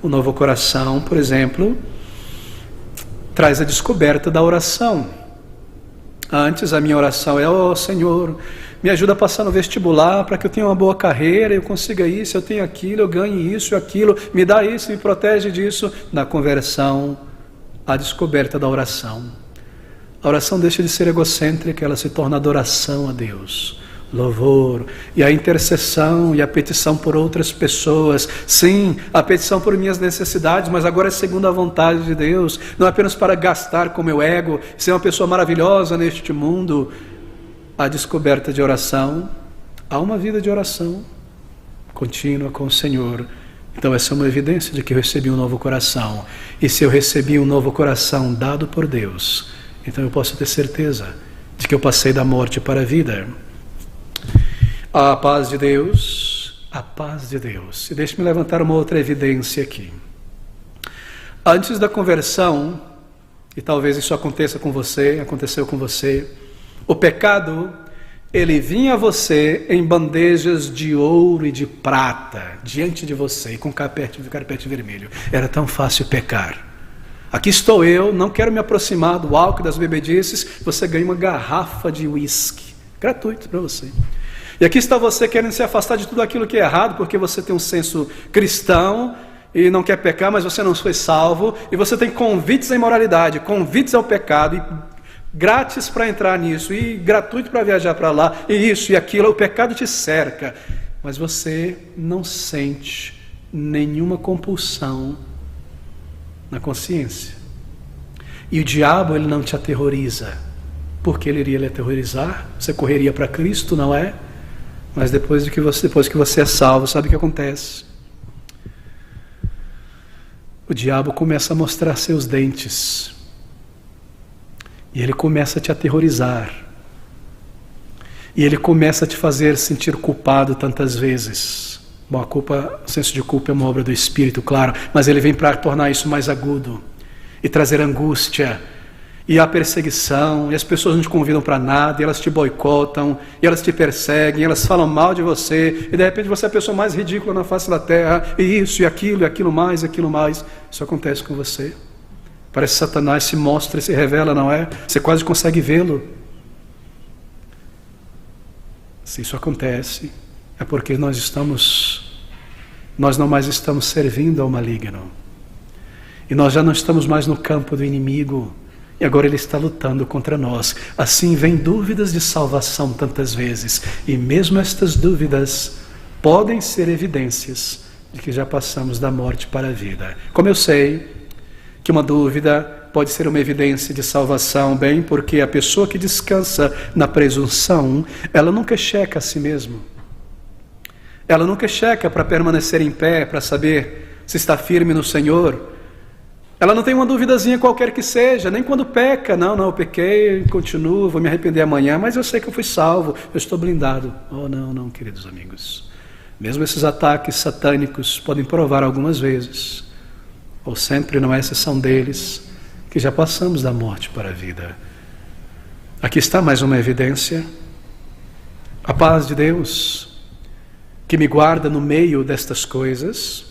O novo coração, por exemplo, traz a descoberta da oração. Antes a minha oração é: ó Senhor, me ajuda a passar no vestibular para que eu tenha uma boa carreira, eu consiga isso, eu tenho aquilo, eu ganhe isso e aquilo, me dá isso, me protege disso. Na conversão, a descoberta da oração. A oração deixa de ser egocêntrica, ela se torna adoração a Deus, louvor, e a intercessão e a petição por outras pessoas. Sim, a petição por minhas necessidades, mas agora é segundo a vontade de Deus, não apenas para gastar com meu ego, ser uma pessoa maravilhosa neste mundo. A descoberta de oração, há uma vida de oração contínua com o Senhor. Então essa é uma evidência de que eu recebi um novo coração. E se eu recebi um novo coração dado por Deus, então eu posso ter certeza de que eu passei da morte para a vida. A paz de Deus, a paz de Deus. E deixe-me levantar uma outra evidência aqui. Antes da conversão, e talvez isso aconteça com você, aconteceu com você, o pecado, ele vinha a você em bandejas de ouro e de prata, diante de você, e com carpete vermelho. Era tão fácil pecar. Aqui estou eu, não quero me aproximar do álcool, das bebedices, você ganha uma garrafa de uísque, gratuito para você. E aqui está você querendo se afastar de tudo aquilo que é errado, porque você tem um senso cristão e não quer pecar, mas você não foi salvo, e você tem convites à imoralidade, convites ao pecado, e grátis para entrar nisso, e gratuito para viajar para lá, e isso e aquilo, o pecado te cerca, mas você não sente nenhuma compulsão na consciência. E o diabo, ele não te aterroriza, porque ele iria lhe aterrorizar, você correria para Cristo, não é? Mas depois que você é salvo, sabe o que acontece? O diabo começa a mostrar seus dentes. E ele começa a te aterrorizar. E ele começa a te fazer sentir culpado tantas vezes. Bom, o senso de culpa é uma obra do Espírito, claro, mas ele vem para tornar isso mais agudo e trazer angústia. E a perseguição, e as pessoas não te convidam para nada, e elas te boicotam, e elas te perseguem, e elas falam mal de você, e de repente você é a pessoa mais ridícula na face da terra, e isso, e aquilo mais, e aquilo mais. Isso acontece com você. Parece que Satanás se mostra e se revela, não é? Você quase consegue vê-lo. Se isso acontece, é porque nós não mais estamos servindo ao maligno. E nós já não estamos mais no campo do inimigo. E agora ele está lutando contra nós. Assim vem dúvidas de salvação tantas vezes. E mesmo estas dúvidas podem ser evidências de que já passamos da morte para a vida. Como eu sei que uma dúvida pode ser uma evidência de salvação, bem, porque a pessoa que descansa na presunção, ela nunca checa a si mesma. Ela nunca checa para permanecer em pé, para saber se está firme no Senhor. Ela não tem uma duvidazinha qualquer que seja, nem quando peca. Não, eu pequei, continuo, vou me arrepender amanhã, mas eu sei que eu fui salvo, eu estou blindado. Oh, não, queridos amigos. Mesmo esses ataques satânicos podem provar algumas vezes, ou sempre, não é exceção deles, que já passamos da morte para a vida. Aqui está mais uma evidência. A paz de Deus, que me guarda no meio destas coisas.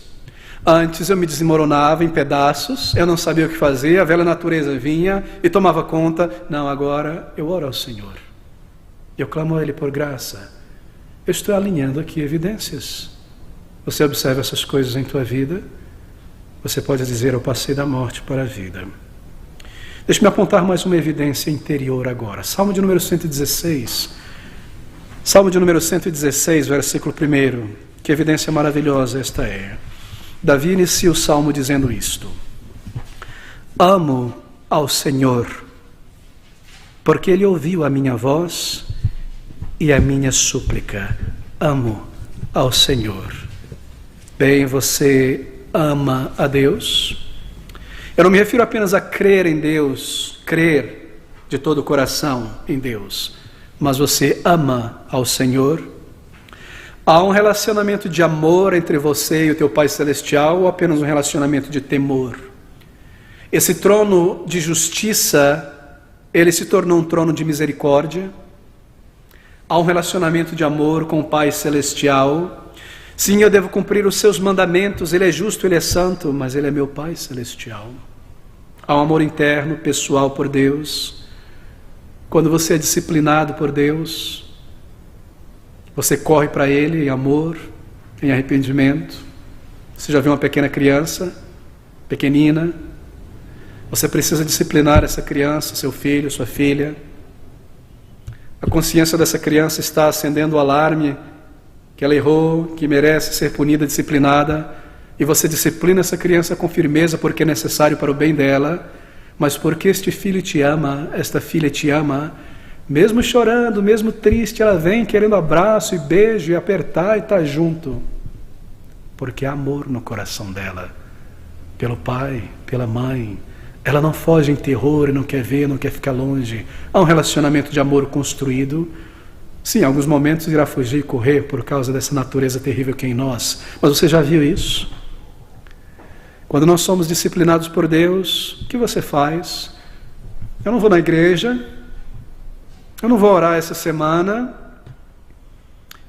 Antes eu me desmoronava em pedaços, eu não sabia o que fazer, a velha natureza vinha e tomava conta. Não, agora eu oro ao Senhor. Eu clamo a Ele por graça. Eu estou alinhando aqui evidências. Você observa essas coisas em tua vida, você pode dizer, eu passei da morte para a vida. Deixe-me apontar mais uma evidência interior agora. Salmo de número 116. Salmo de número 116, versículo 1. Que evidência maravilhosa esta é. Davi inicia o salmo dizendo isto: amo ao Senhor, porque Ele ouviu a minha voz e a minha súplica. Amo ao Senhor. Bem, você ama a Deus? Eu não me refiro apenas a crer em Deus, crer de todo o coração em Deus, mas você ama ao Senhor? Há um relacionamento de amor entre você e o teu Pai Celestial, ou apenas um relacionamento de temor? Esse trono de justiça, ele se tornou um trono de misericórdia? Há um relacionamento de amor com o Pai Celestial? Sim, eu devo cumprir os seus mandamentos, Ele é justo, Ele é santo, mas Ele é meu Pai Celestial. Há um amor interno, pessoal por Deus. Quando você é disciplinado por Deus, você corre para Ele em amor, em arrependimento. Você já viu uma pequena criança, pequenina? Você precisa disciplinar essa criança, seu filho, sua filha. A consciência dessa criança está acendendo o alarme que ela errou, que merece ser punida, disciplinada. E você disciplina essa criança com firmeza porque é necessário para o bem dela, mas porque este filho te ama, esta filha te ama. Mesmo chorando, mesmo triste, ela vem querendo abraço e beijo e apertar e estar junto. Porque há amor no coração dela, pelo pai, pela mãe. Ela não foge em terror, não quer ver, não quer ficar longe. Há um relacionamento de amor construído. Sim, em alguns momentos irá fugir e correr por causa dessa natureza terrível que é em nós. Mas você já viu isso? Quando nós somos disciplinados por Deus, o que você faz? Eu não vou na igreja, eu não vou orar essa semana,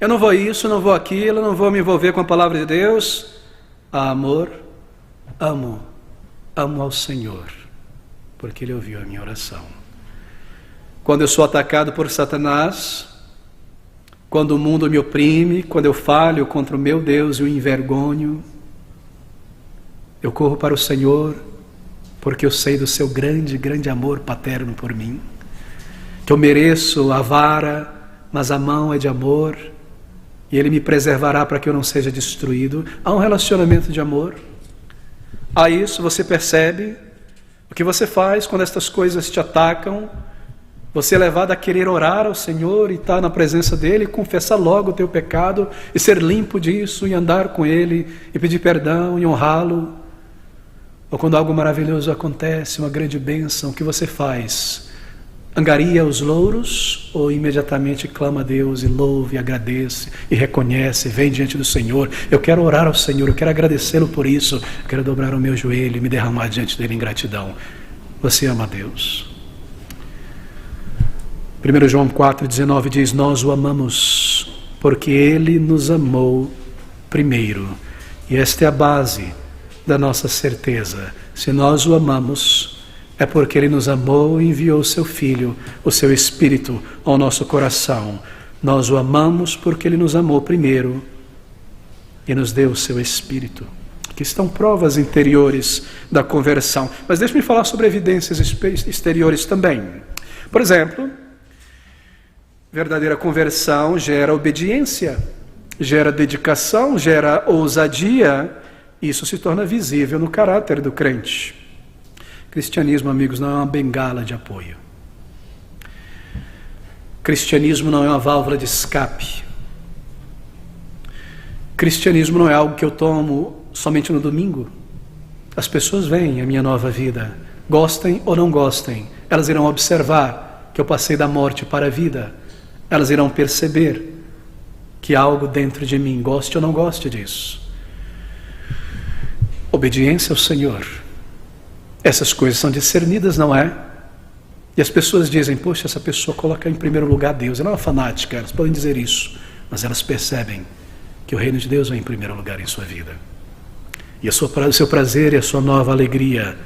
eu não vou isso, não vou aquilo, não vou me envolver com a palavra de Deus. Amor, amo ao Senhor, porque Ele ouviu a minha oração. Quando eu sou atacado por Satanás, quando o mundo me oprime, quando eu falho contra o meu Deus e o envergonho, eu corro para o Senhor, porque eu sei do seu grande, grande amor paterno por mim, que eu mereço a vara, mas a mão é de amor, e Ele me preservará para que eu não seja destruído. Há um relacionamento de amor. A isso você percebe o que você faz quando estas coisas te atacam. Você é levado a querer orar ao Senhor e estar na presença dEle, confessar logo o teu pecado e ser limpo disso, e andar com Ele, e pedir perdão e honrá-lo. Ou quando algo maravilhoso acontece, uma grande bênção, o que você faz? Angaria os louros ou imediatamente clama a Deus e louva e agradece e reconhece, vem diante do Senhor? Eu quero orar ao Senhor, eu quero agradecê-lo por isso, eu quero dobrar o meu joelho e me derramar diante dEle em gratidão. Você ama a Deus. 1 João 4,19 diz: nós o amamos porque Ele nos amou primeiro. E esta é a base da nossa certeza. Se nós o amamos, é porque Ele nos amou e enviou o seu Filho, o seu Espírito, ao nosso coração. Nós o amamos porque Ele nos amou primeiro e nos deu o seu Espírito. Aqui estão provas interiores da conversão. Mas deixe-me falar sobre evidências exteriores também. Por exemplo, verdadeira conversão gera obediência, gera dedicação, gera ousadia. Isso se torna visível no caráter do crente. Cristianismo, amigos, não é uma bengala de apoio. Cristianismo não é uma válvula de escape. Cristianismo não é algo que eu tomo somente no domingo. As pessoas veem a minha nova vida, gostem ou não gostem, elas irão observar que eu passei da morte para a vida. Elas irão perceber que há algo dentro de mim, goste ou não goste disso. Obediência ao Senhor. Essas coisas são discernidas, não é? E as pessoas dizem: poxa, essa pessoa coloca em primeiro lugar Deus. Ela é uma fanática, elas podem dizer isso, mas elas percebem que o reino de Deus vem em primeiro lugar em sua vida. E o seu prazer e a sua nova alegria.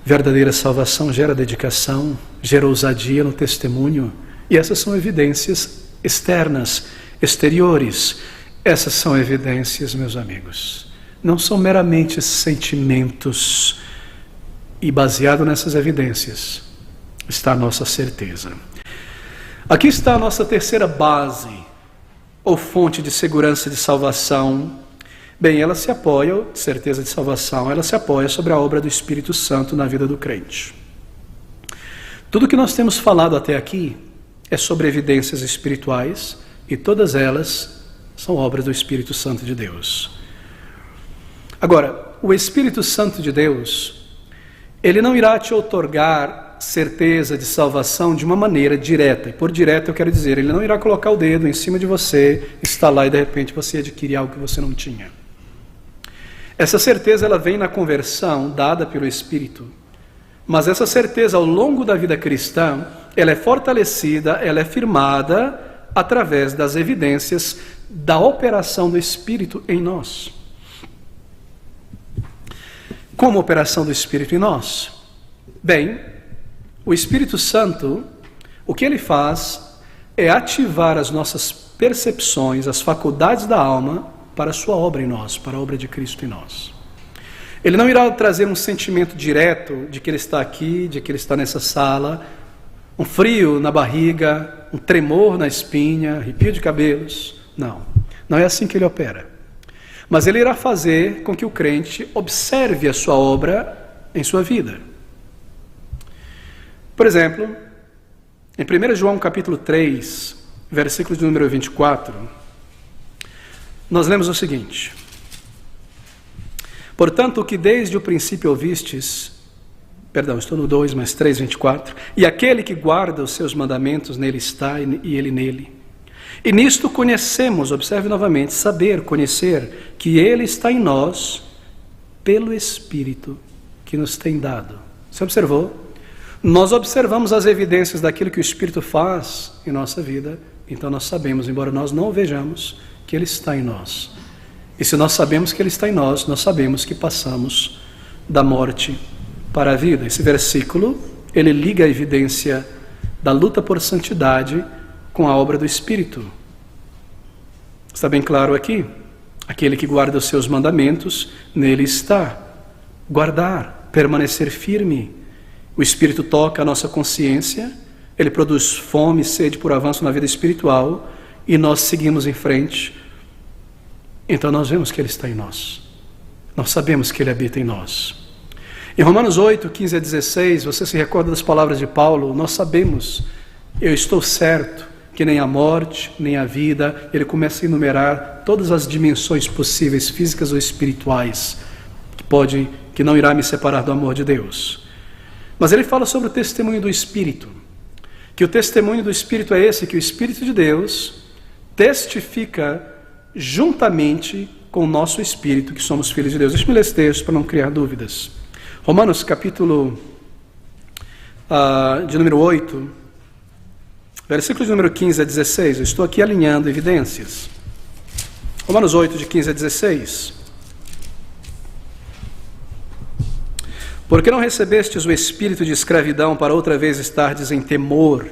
Verdadeira salvação gera dedicação, gera ousadia no testemunho. E essas são evidências externas, exteriores. Essas são evidências, meus amigos. Não são meramente sentimentos. E baseado nessas evidências está a nossa certeza. Aqui está a nossa terceira base, ou fonte de segurança de salvação. Bem, ela se apoia, certeza de salvação, ela se apoia sobre a obra do Espírito Santo na vida do crente. Tudo que nós temos falado até aqui é sobre evidências espirituais, e todas elas são obras do Espírito Santo de Deus. Agora, o Espírito Santo de Deus, ele não irá te outorgar certeza de salvação de uma maneira direta. E por direta eu quero dizer, ele não irá colocar o dedo em cima de você, estalar e de repente você adquirir algo que você não tinha. Essa certeza ela vem na conversão dada pelo Espírito. Mas essa certeza ao longo da vida cristã, ela é fortalecida, ela é firmada através das evidências da operação do Espírito em nós. Como operação do Espírito em nós? Bem, o Espírito Santo, o que ele faz é ativar as nossas percepções, as faculdades da alma para a sua obra em nós, para a obra de Cristo em nós. Ele não irá trazer um sentimento direto de que ele está aqui, de que ele está nessa sala, um frio na barriga, um tremor na espinha, arrepio de cabelos. Não, não é assim que ele opera. Mas ele irá fazer com que o crente observe a sua obra em sua vida. Por exemplo, em 1 João capítulo 3, versículo de número 24, nós lemos o seguinte: portanto, o que desde o princípio ouvistes, Perdão, estou no 2, mas 3, 24. E aquele que guarda os seus mandamentos, nele está e ele nele. E nisto conhecemos, observe novamente, saber, conhecer, que ele está em nós pelo Espírito que nos tem dado. Você observou? Nós observamos as evidências daquilo que o Espírito faz em nossa vida, então nós sabemos, embora nós não o vejamos, que ele está em nós. E se nós sabemos que ele está em nós, nós sabemos que passamos da morte para a vida. Esse versículo, ele liga a evidência da luta por santidade com a obra do Espírito. Está bem claro aqui? Aquele que guarda os seus mandamentos, nele está. Guardar, permanecer firme. O Espírito toca a nossa consciência, ele produz fome e sede por avanço na vida espiritual, e nós seguimos em frente. Então nós vemos que ele está em nós. Nós sabemos que ele habita em nós. Em Romanos 8, 15 a 16, você se recorda das palavras de Paulo? Nós sabemos, eu estou certo, que nem a morte, nem a vida, ele começa a enumerar todas as dimensões possíveis, físicas ou espirituais, que não irá me separar do amor de Deus. Mas ele fala sobre o testemunho do Espírito, que o testemunho do Espírito é esse, que o Espírito de Deus testifica juntamente com o nosso Espírito, que somos filhos de Deus. Deixa eu ler esse texto para não criar dúvidas. Romanos capítulo de número 8, versículos de número 15 a 16, eu estou aqui alinhando evidências. Romanos 8, de 15 a 16. Porque não recebestes o espírito de escravidão para outra vez estardes em temor,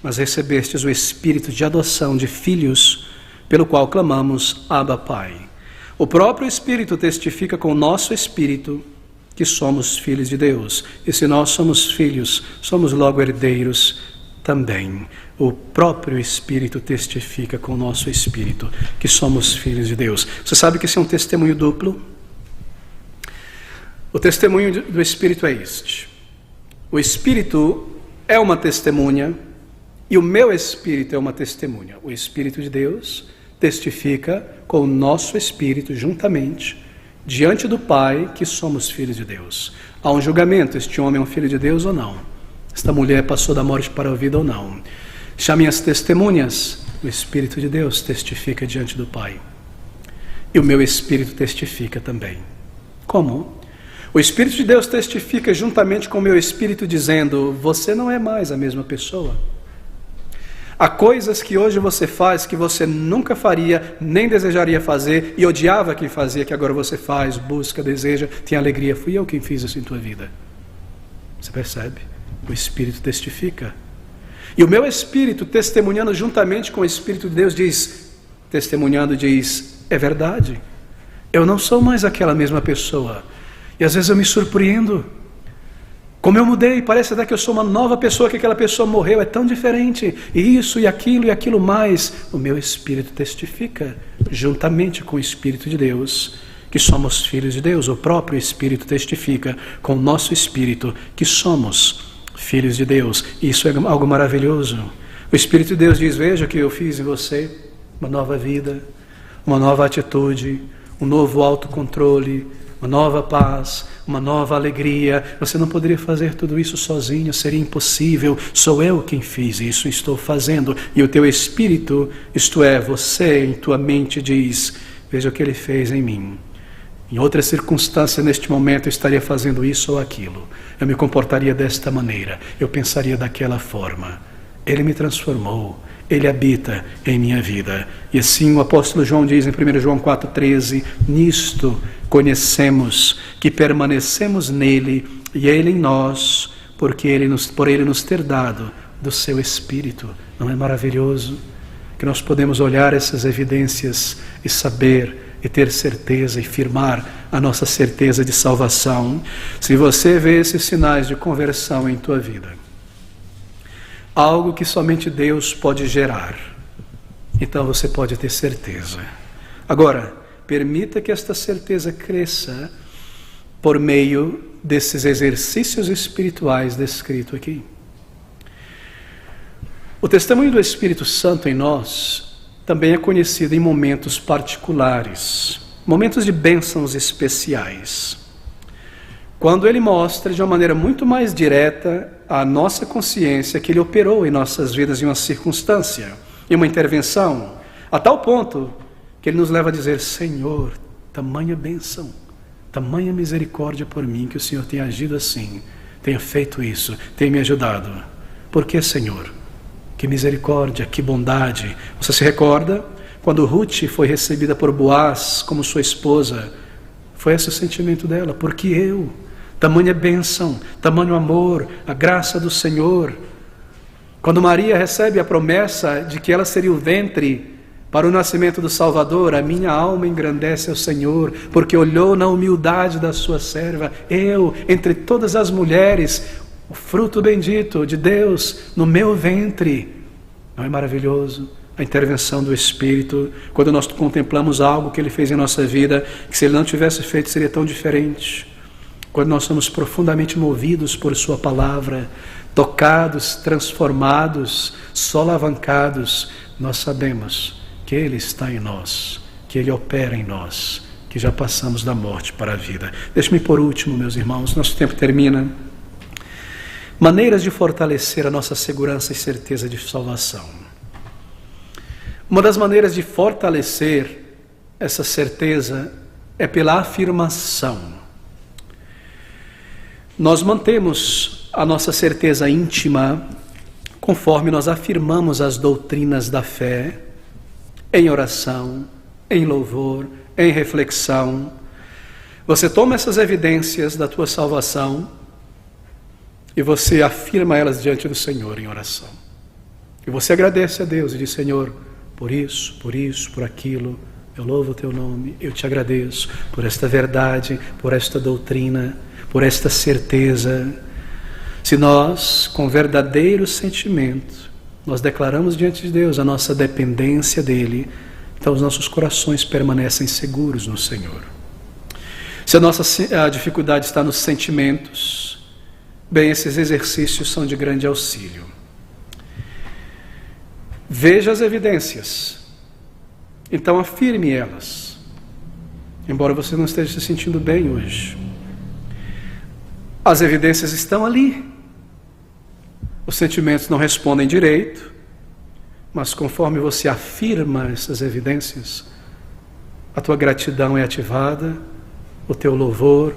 mas recebestes o espírito de adoção de filhos, pelo qual clamamos, Abba, Pai. O próprio Espírito testifica com o nosso espírito que somos filhos de Deus. E se nós somos filhos, somos logo herdeiros também. O próprio Espírito testifica com o nosso espírito que somos filhos de Deus. Você sabe que esse é um testemunho duplo? O testemunho do Espírito é este. O Espírito é uma testemunha e o meu Espírito é uma testemunha. O Espírito de Deus testifica com o nosso Espírito juntamente diante do Pai que somos filhos de Deus. Há um julgamento, este homem é um filho de Deus ou não? Esta mulher passou da morte para a vida ou não? Chamem as testemunhas. O Espírito de Deus testifica diante do Pai. E o meu Espírito testifica também. Como? O Espírito de Deus testifica juntamente com o meu Espírito dizendo, você não é mais a mesma pessoa. Há coisas que hoje você faz que você nunca faria, nem desejaria fazer, e odiava quem fazia, que agora você faz, busca, deseja, tem alegria. Fui eu quem fiz isso em tua vida. Você percebe? O Espírito testifica. E o meu Espírito, testemunhando juntamente com o Espírito de Deus, diz, é verdade. Eu não sou mais aquela mesma pessoa. E às vezes eu me surpreendo. Como eu mudei, parece até que eu sou uma nova pessoa, que aquela pessoa morreu, é tão diferente. E isso e aquilo mais. O meu Espírito testifica, juntamente com o Espírito de Deus, que somos filhos de Deus. O próprio Espírito testifica com o nosso Espírito que somos filhos de Deus. E isso é algo maravilhoso. O Espírito de Deus diz, veja o que eu fiz em você, uma nova vida, uma nova atitude, um novo autocontrole, uma nova paz, uma nova alegria. Você não poderia fazer tudo isso sozinho, seria impossível. Sou eu quem fiz isso, estou fazendo. E o teu Espírito, isto é, você em tua mente diz, veja o que ele fez em mim. Em outra circunstância, neste momento, eu estaria fazendo isso ou aquilo. Eu me comportaria desta maneira, eu pensaria daquela forma. Ele me transformou. Ele habita em minha vida. E assim o apóstolo João diz em 1 João 4,13, nisto conhecemos que permanecemos nele e ele em nós, por ele nos ter dado do seu Espírito. Não é maravilhoso que nós podemos olhar essas evidências e saber e ter certeza e firmar a nossa certeza de salvação? Se você vê esses sinais de conversão em tua vida, algo que somente Deus pode gerar, então você pode ter certeza. Agora, permita que esta certeza cresça por meio desses exercícios espirituais descritos aqui. O testemunho do Espírito Santo em nós também é conhecido em momentos particulares, momentos de bênçãos especiais. quando Ele mostra de uma maneira muito mais direta a nossa consciência que Ele operou em nossas vidas em uma circunstância, em uma intervenção, a tal ponto que Ele nos leva a dizer: Senhor, tamanha bênção, tamanha misericórdia por mim, que o Senhor tenha agido assim, tenha feito isso, tenha me ajudado. Por que, Senhor? Que misericórdia, que bondade. Você se recorda? Quando Ruth foi recebida por Boaz como sua esposa, foi esse o sentimento dela: porque eu, tamanha bênção, tamanho amor, a graça do Senhor. Quando Maria recebe a promessa de que ela seria o ventre para o nascimento do Salvador, a minha alma engrandece ao Senhor, porque olhou na humildade da sua serva. Eu, entre todas as mulheres, o fruto bendito de Deus no meu ventre. Não é maravilhoso a intervenção do Espírito, quando nós contemplamos algo que Ele fez em nossa vida, que se Ele não tivesse feito seria tão diferente? Quando nós somos profundamente movidos por Sua palavra, tocados, transformados, solavancados, nós sabemos que Ele está em nós, que Ele opera em nós, que já passamos da morte para a vida. Deixe-me por último, meus irmãos, nosso tempo termina. Maneiras de fortalecer a nossa segurança e certeza de salvação. Uma das maneiras de fortalecer essa certeza é pela afirmação. Nós mantemos a nossa certeza íntima conforme nós afirmamos as doutrinas da fé, em oração, em louvor, em reflexão. Você toma essas evidências da tua salvação e você afirma elas diante do Senhor em oração. E você agradece a Deus e diz: Senhor, por isso, por aquilo, eu louvo o teu nome, eu te agradeço por esta verdade, por esta doutrina, por esta certeza. Se nós, com verdadeiro sentimento, nós declaramos diante de Deus a nossa dependência dEle, então os nossos corações permanecem seguros no Senhor. Se a dificuldade está nos sentimentos, bem, esses exercícios são de grande auxílio. Veja as evidências, então afirme elas, embora você não esteja se sentindo bem hoje. As evidências estão ali. Os sentimentos não respondem direito, mas conforme você afirma essas evidências, a tua gratidão é ativada, o teu louvor,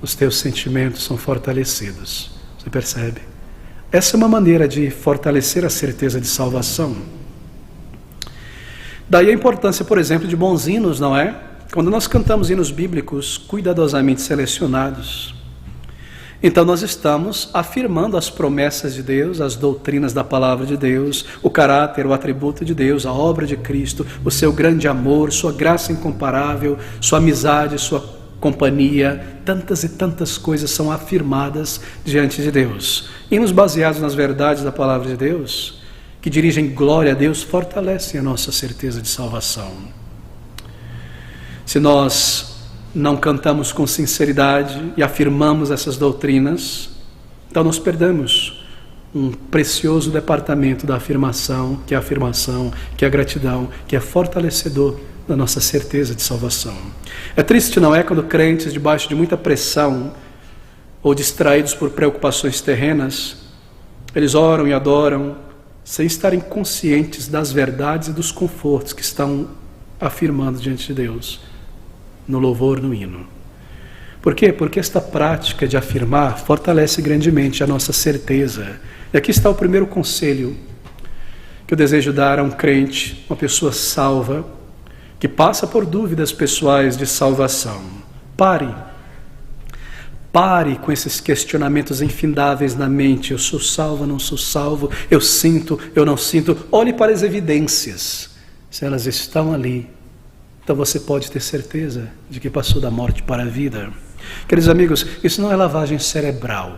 os teus sentimentos são fortalecidos. Você percebe? Essa é uma maneira de fortalecer a certeza de salvação. Daí a importância, por exemplo, de bons hinos, não é? Quando nós cantamos hinos bíblicos cuidadosamente selecionados, então nós estamos afirmando as promessas de Deus, as doutrinas da palavra de Deus, o caráter, o atributo de Deus, a obra de Cristo, o seu grande amor, sua graça incomparável, sua amizade, sua companhia. Tantas e tantas coisas são afirmadas diante de Deus. Hinos baseados nas verdades da palavra de Deus, que dirigem glória a Deus, fortalecem a nossa certeza de salvação. Se nós não cantamos com sinceridade e afirmamos essas doutrinas, então nós perdemos um precioso departamento da afirmação, que é a gratidão, que é fortalecedor da nossa certeza de salvação. É triste, não é, quando crentes, debaixo de muita pressão ou distraídos por preocupações terrenas, eles oram e adoram sem estarem conscientes das verdades e dos confortos que estão afirmando diante de Deus, no louvor, no hino. Por quê? Porque esta prática de afirmar fortalece grandemente a nossa certeza. E aqui está o primeiro conselho que eu desejo dar a um crente, uma pessoa salva, que passa por dúvidas pessoais de salvação. Pare com esses questionamentos infindáveis na mente: eu sou salvo, não sou salvo, eu sinto, eu não sinto. Olhe para as evidências. Se elas estão ali, então você pode ter certeza de que passou da morte para a vida. Queridos amigos, isso não é lavagem cerebral.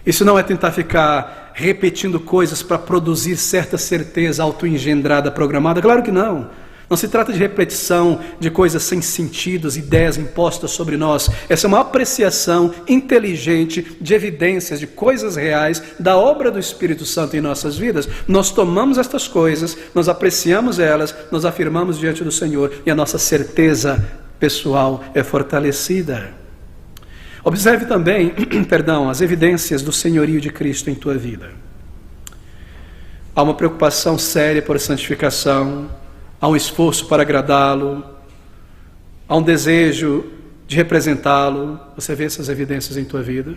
Isso não é tentar ficar repetindo coisas para produzir certa certeza autoengendrada, programada. Claro que não. Não se trata de repetição de coisas sem sentidos, ideias impostas sobre nós. Essa é uma apreciação inteligente de evidências, de coisas reais, da obra do Espírito Santo em nossas vidas. Nós tomamos estas coisas, nós apreciamos elas, nós afirmamos diante do Senhor e a nossa certeza pessoal é fortalecida. Observe também, perdão, as evidências do senhorio de Cristo em tua vida. Há uma preocupação séria por santificação, há um esforço para agradá-lo, há um desejo de representá-lo. Você vê essas evidências em tua vida?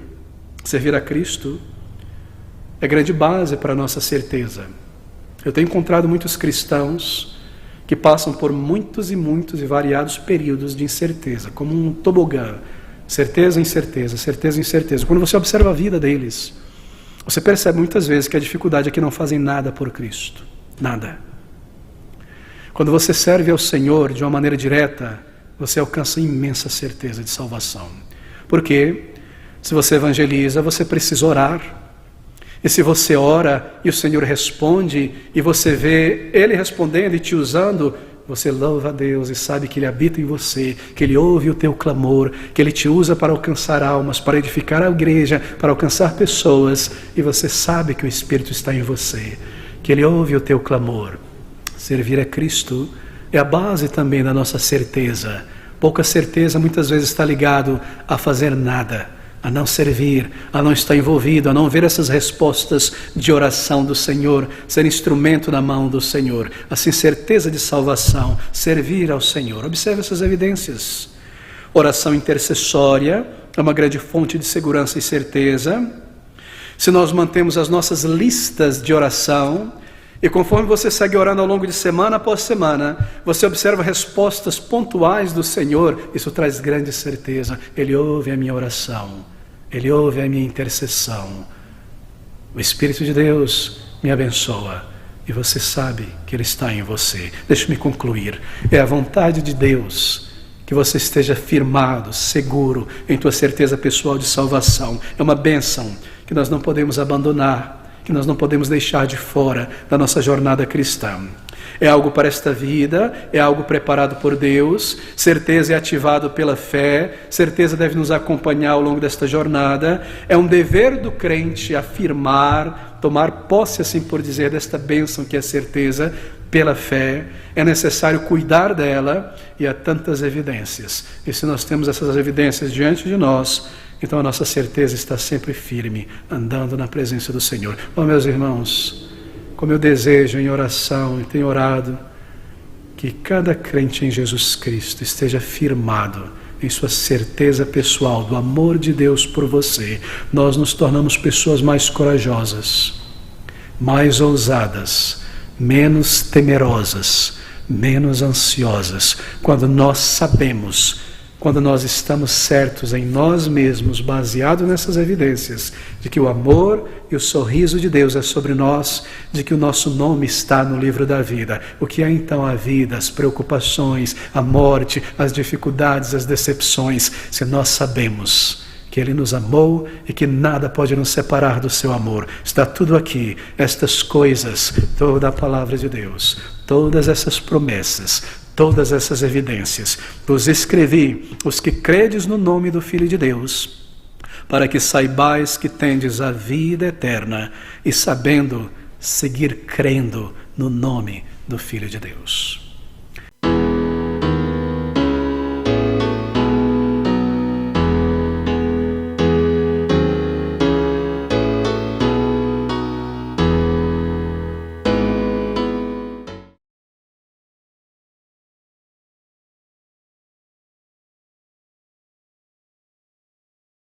Servir a Cristo é grande base para a nossa certeza. Eu tenho encontrado muitos cristãos que passam por muitos e variados períodos de incerteza, como um tobogã, certeza, incerteza, certeza, incerteza. Quando você observa a vida deles, você percebe muitas vezes que a dificuldade é que não fazem nada por Cristo, nada. Quando você serve ao Senhor de uma maneira direta, você alcança imensa certeza de salvação. Porque se você evangeliza, você precisa orar. E se você ora e o Senhor responde, e você vê Ele respondendo e te usando, você louva a Deus e sabe que Ele habita em você, que Ele ouve o teu clamor, que Ele te usa para alcançar almas, para edificar a igreja, para alcançar pessoas, e você sabe que o Espírito está em você, que Ele ouve o teu clamor. Servir a Cristo é a base também da nossa certeza. Pouca certeza muitas vezes está ligado a fazer nada, a não servir, a não estar envolvido, a não ver essas respostas de oração do Senhor, ser instrumento na mão do Senhor. Assim, certeza de salvação, servir ao Senhor. Observe essas evidências. Oração intercessória é uma grande fonte de segurança e certeza. Se nós mantemos as nossas listas de oração, e conforme você segue orando ao longo de semana após semana, você observa respostas pontuais do Senhor, isso traz grande certeza. Ele ouve a minha oração, Ele ouve a minha intercessão. O Espírito de Deus me abençoa e você sabe que Ele está em você. Deixe-me concluir. É a vontade de Deus que você esteja firmado, seguro em tua certeza pessoal de salvação. É uma bênção que nós não podemos abandonar, que nós não podemos deixar de fora da nossa jornada cristã. É algo para esta vida, é algo preparado por Deus, certeza é ativado pela fé, certeza deve nos acompanhar ao longo desta jornada. É um dever do crente afirmar, tomar posse, assim por dizer, desta bênção que é certeza pela fé. É necessário cuidar dela e há tantas evidências. E se nós temos essas evidências diante de nós, então a nossa certeza está sempre firme, andando na presença do Senhor. Oh, meus irmãos, como eu desejo em oração e tenho orado, que cada crente em Jesus Cristo esteja firmado em sua certeza pessoal do amor de Deus por você. Nós nos tornamos pessoas mais corajosas, mais ousadas, menos temerosas, menos ansiosas, quando nós sabemos, quando nós estamos certos em nós mesmos, baseado nessas evidências, de que o amor e o sorriso de Deus é sobre nós, de que o nosso nome está no livro da vida. O que é então a vida, as preocupações, a morte, as dificuldades, as decepções, se nós sabemos que Ele nos amou e que nada pode nos separar do seu amor. Está tudo aqui, estas coisas, toda a palavra de Deus, todas essas promessas, todas essas evidências, vos escrevi, os que credes no nome do Filho de Deus, para que saibais que tendes a vida eterna e sabendo seguir crendo no nome do Filho de Deus.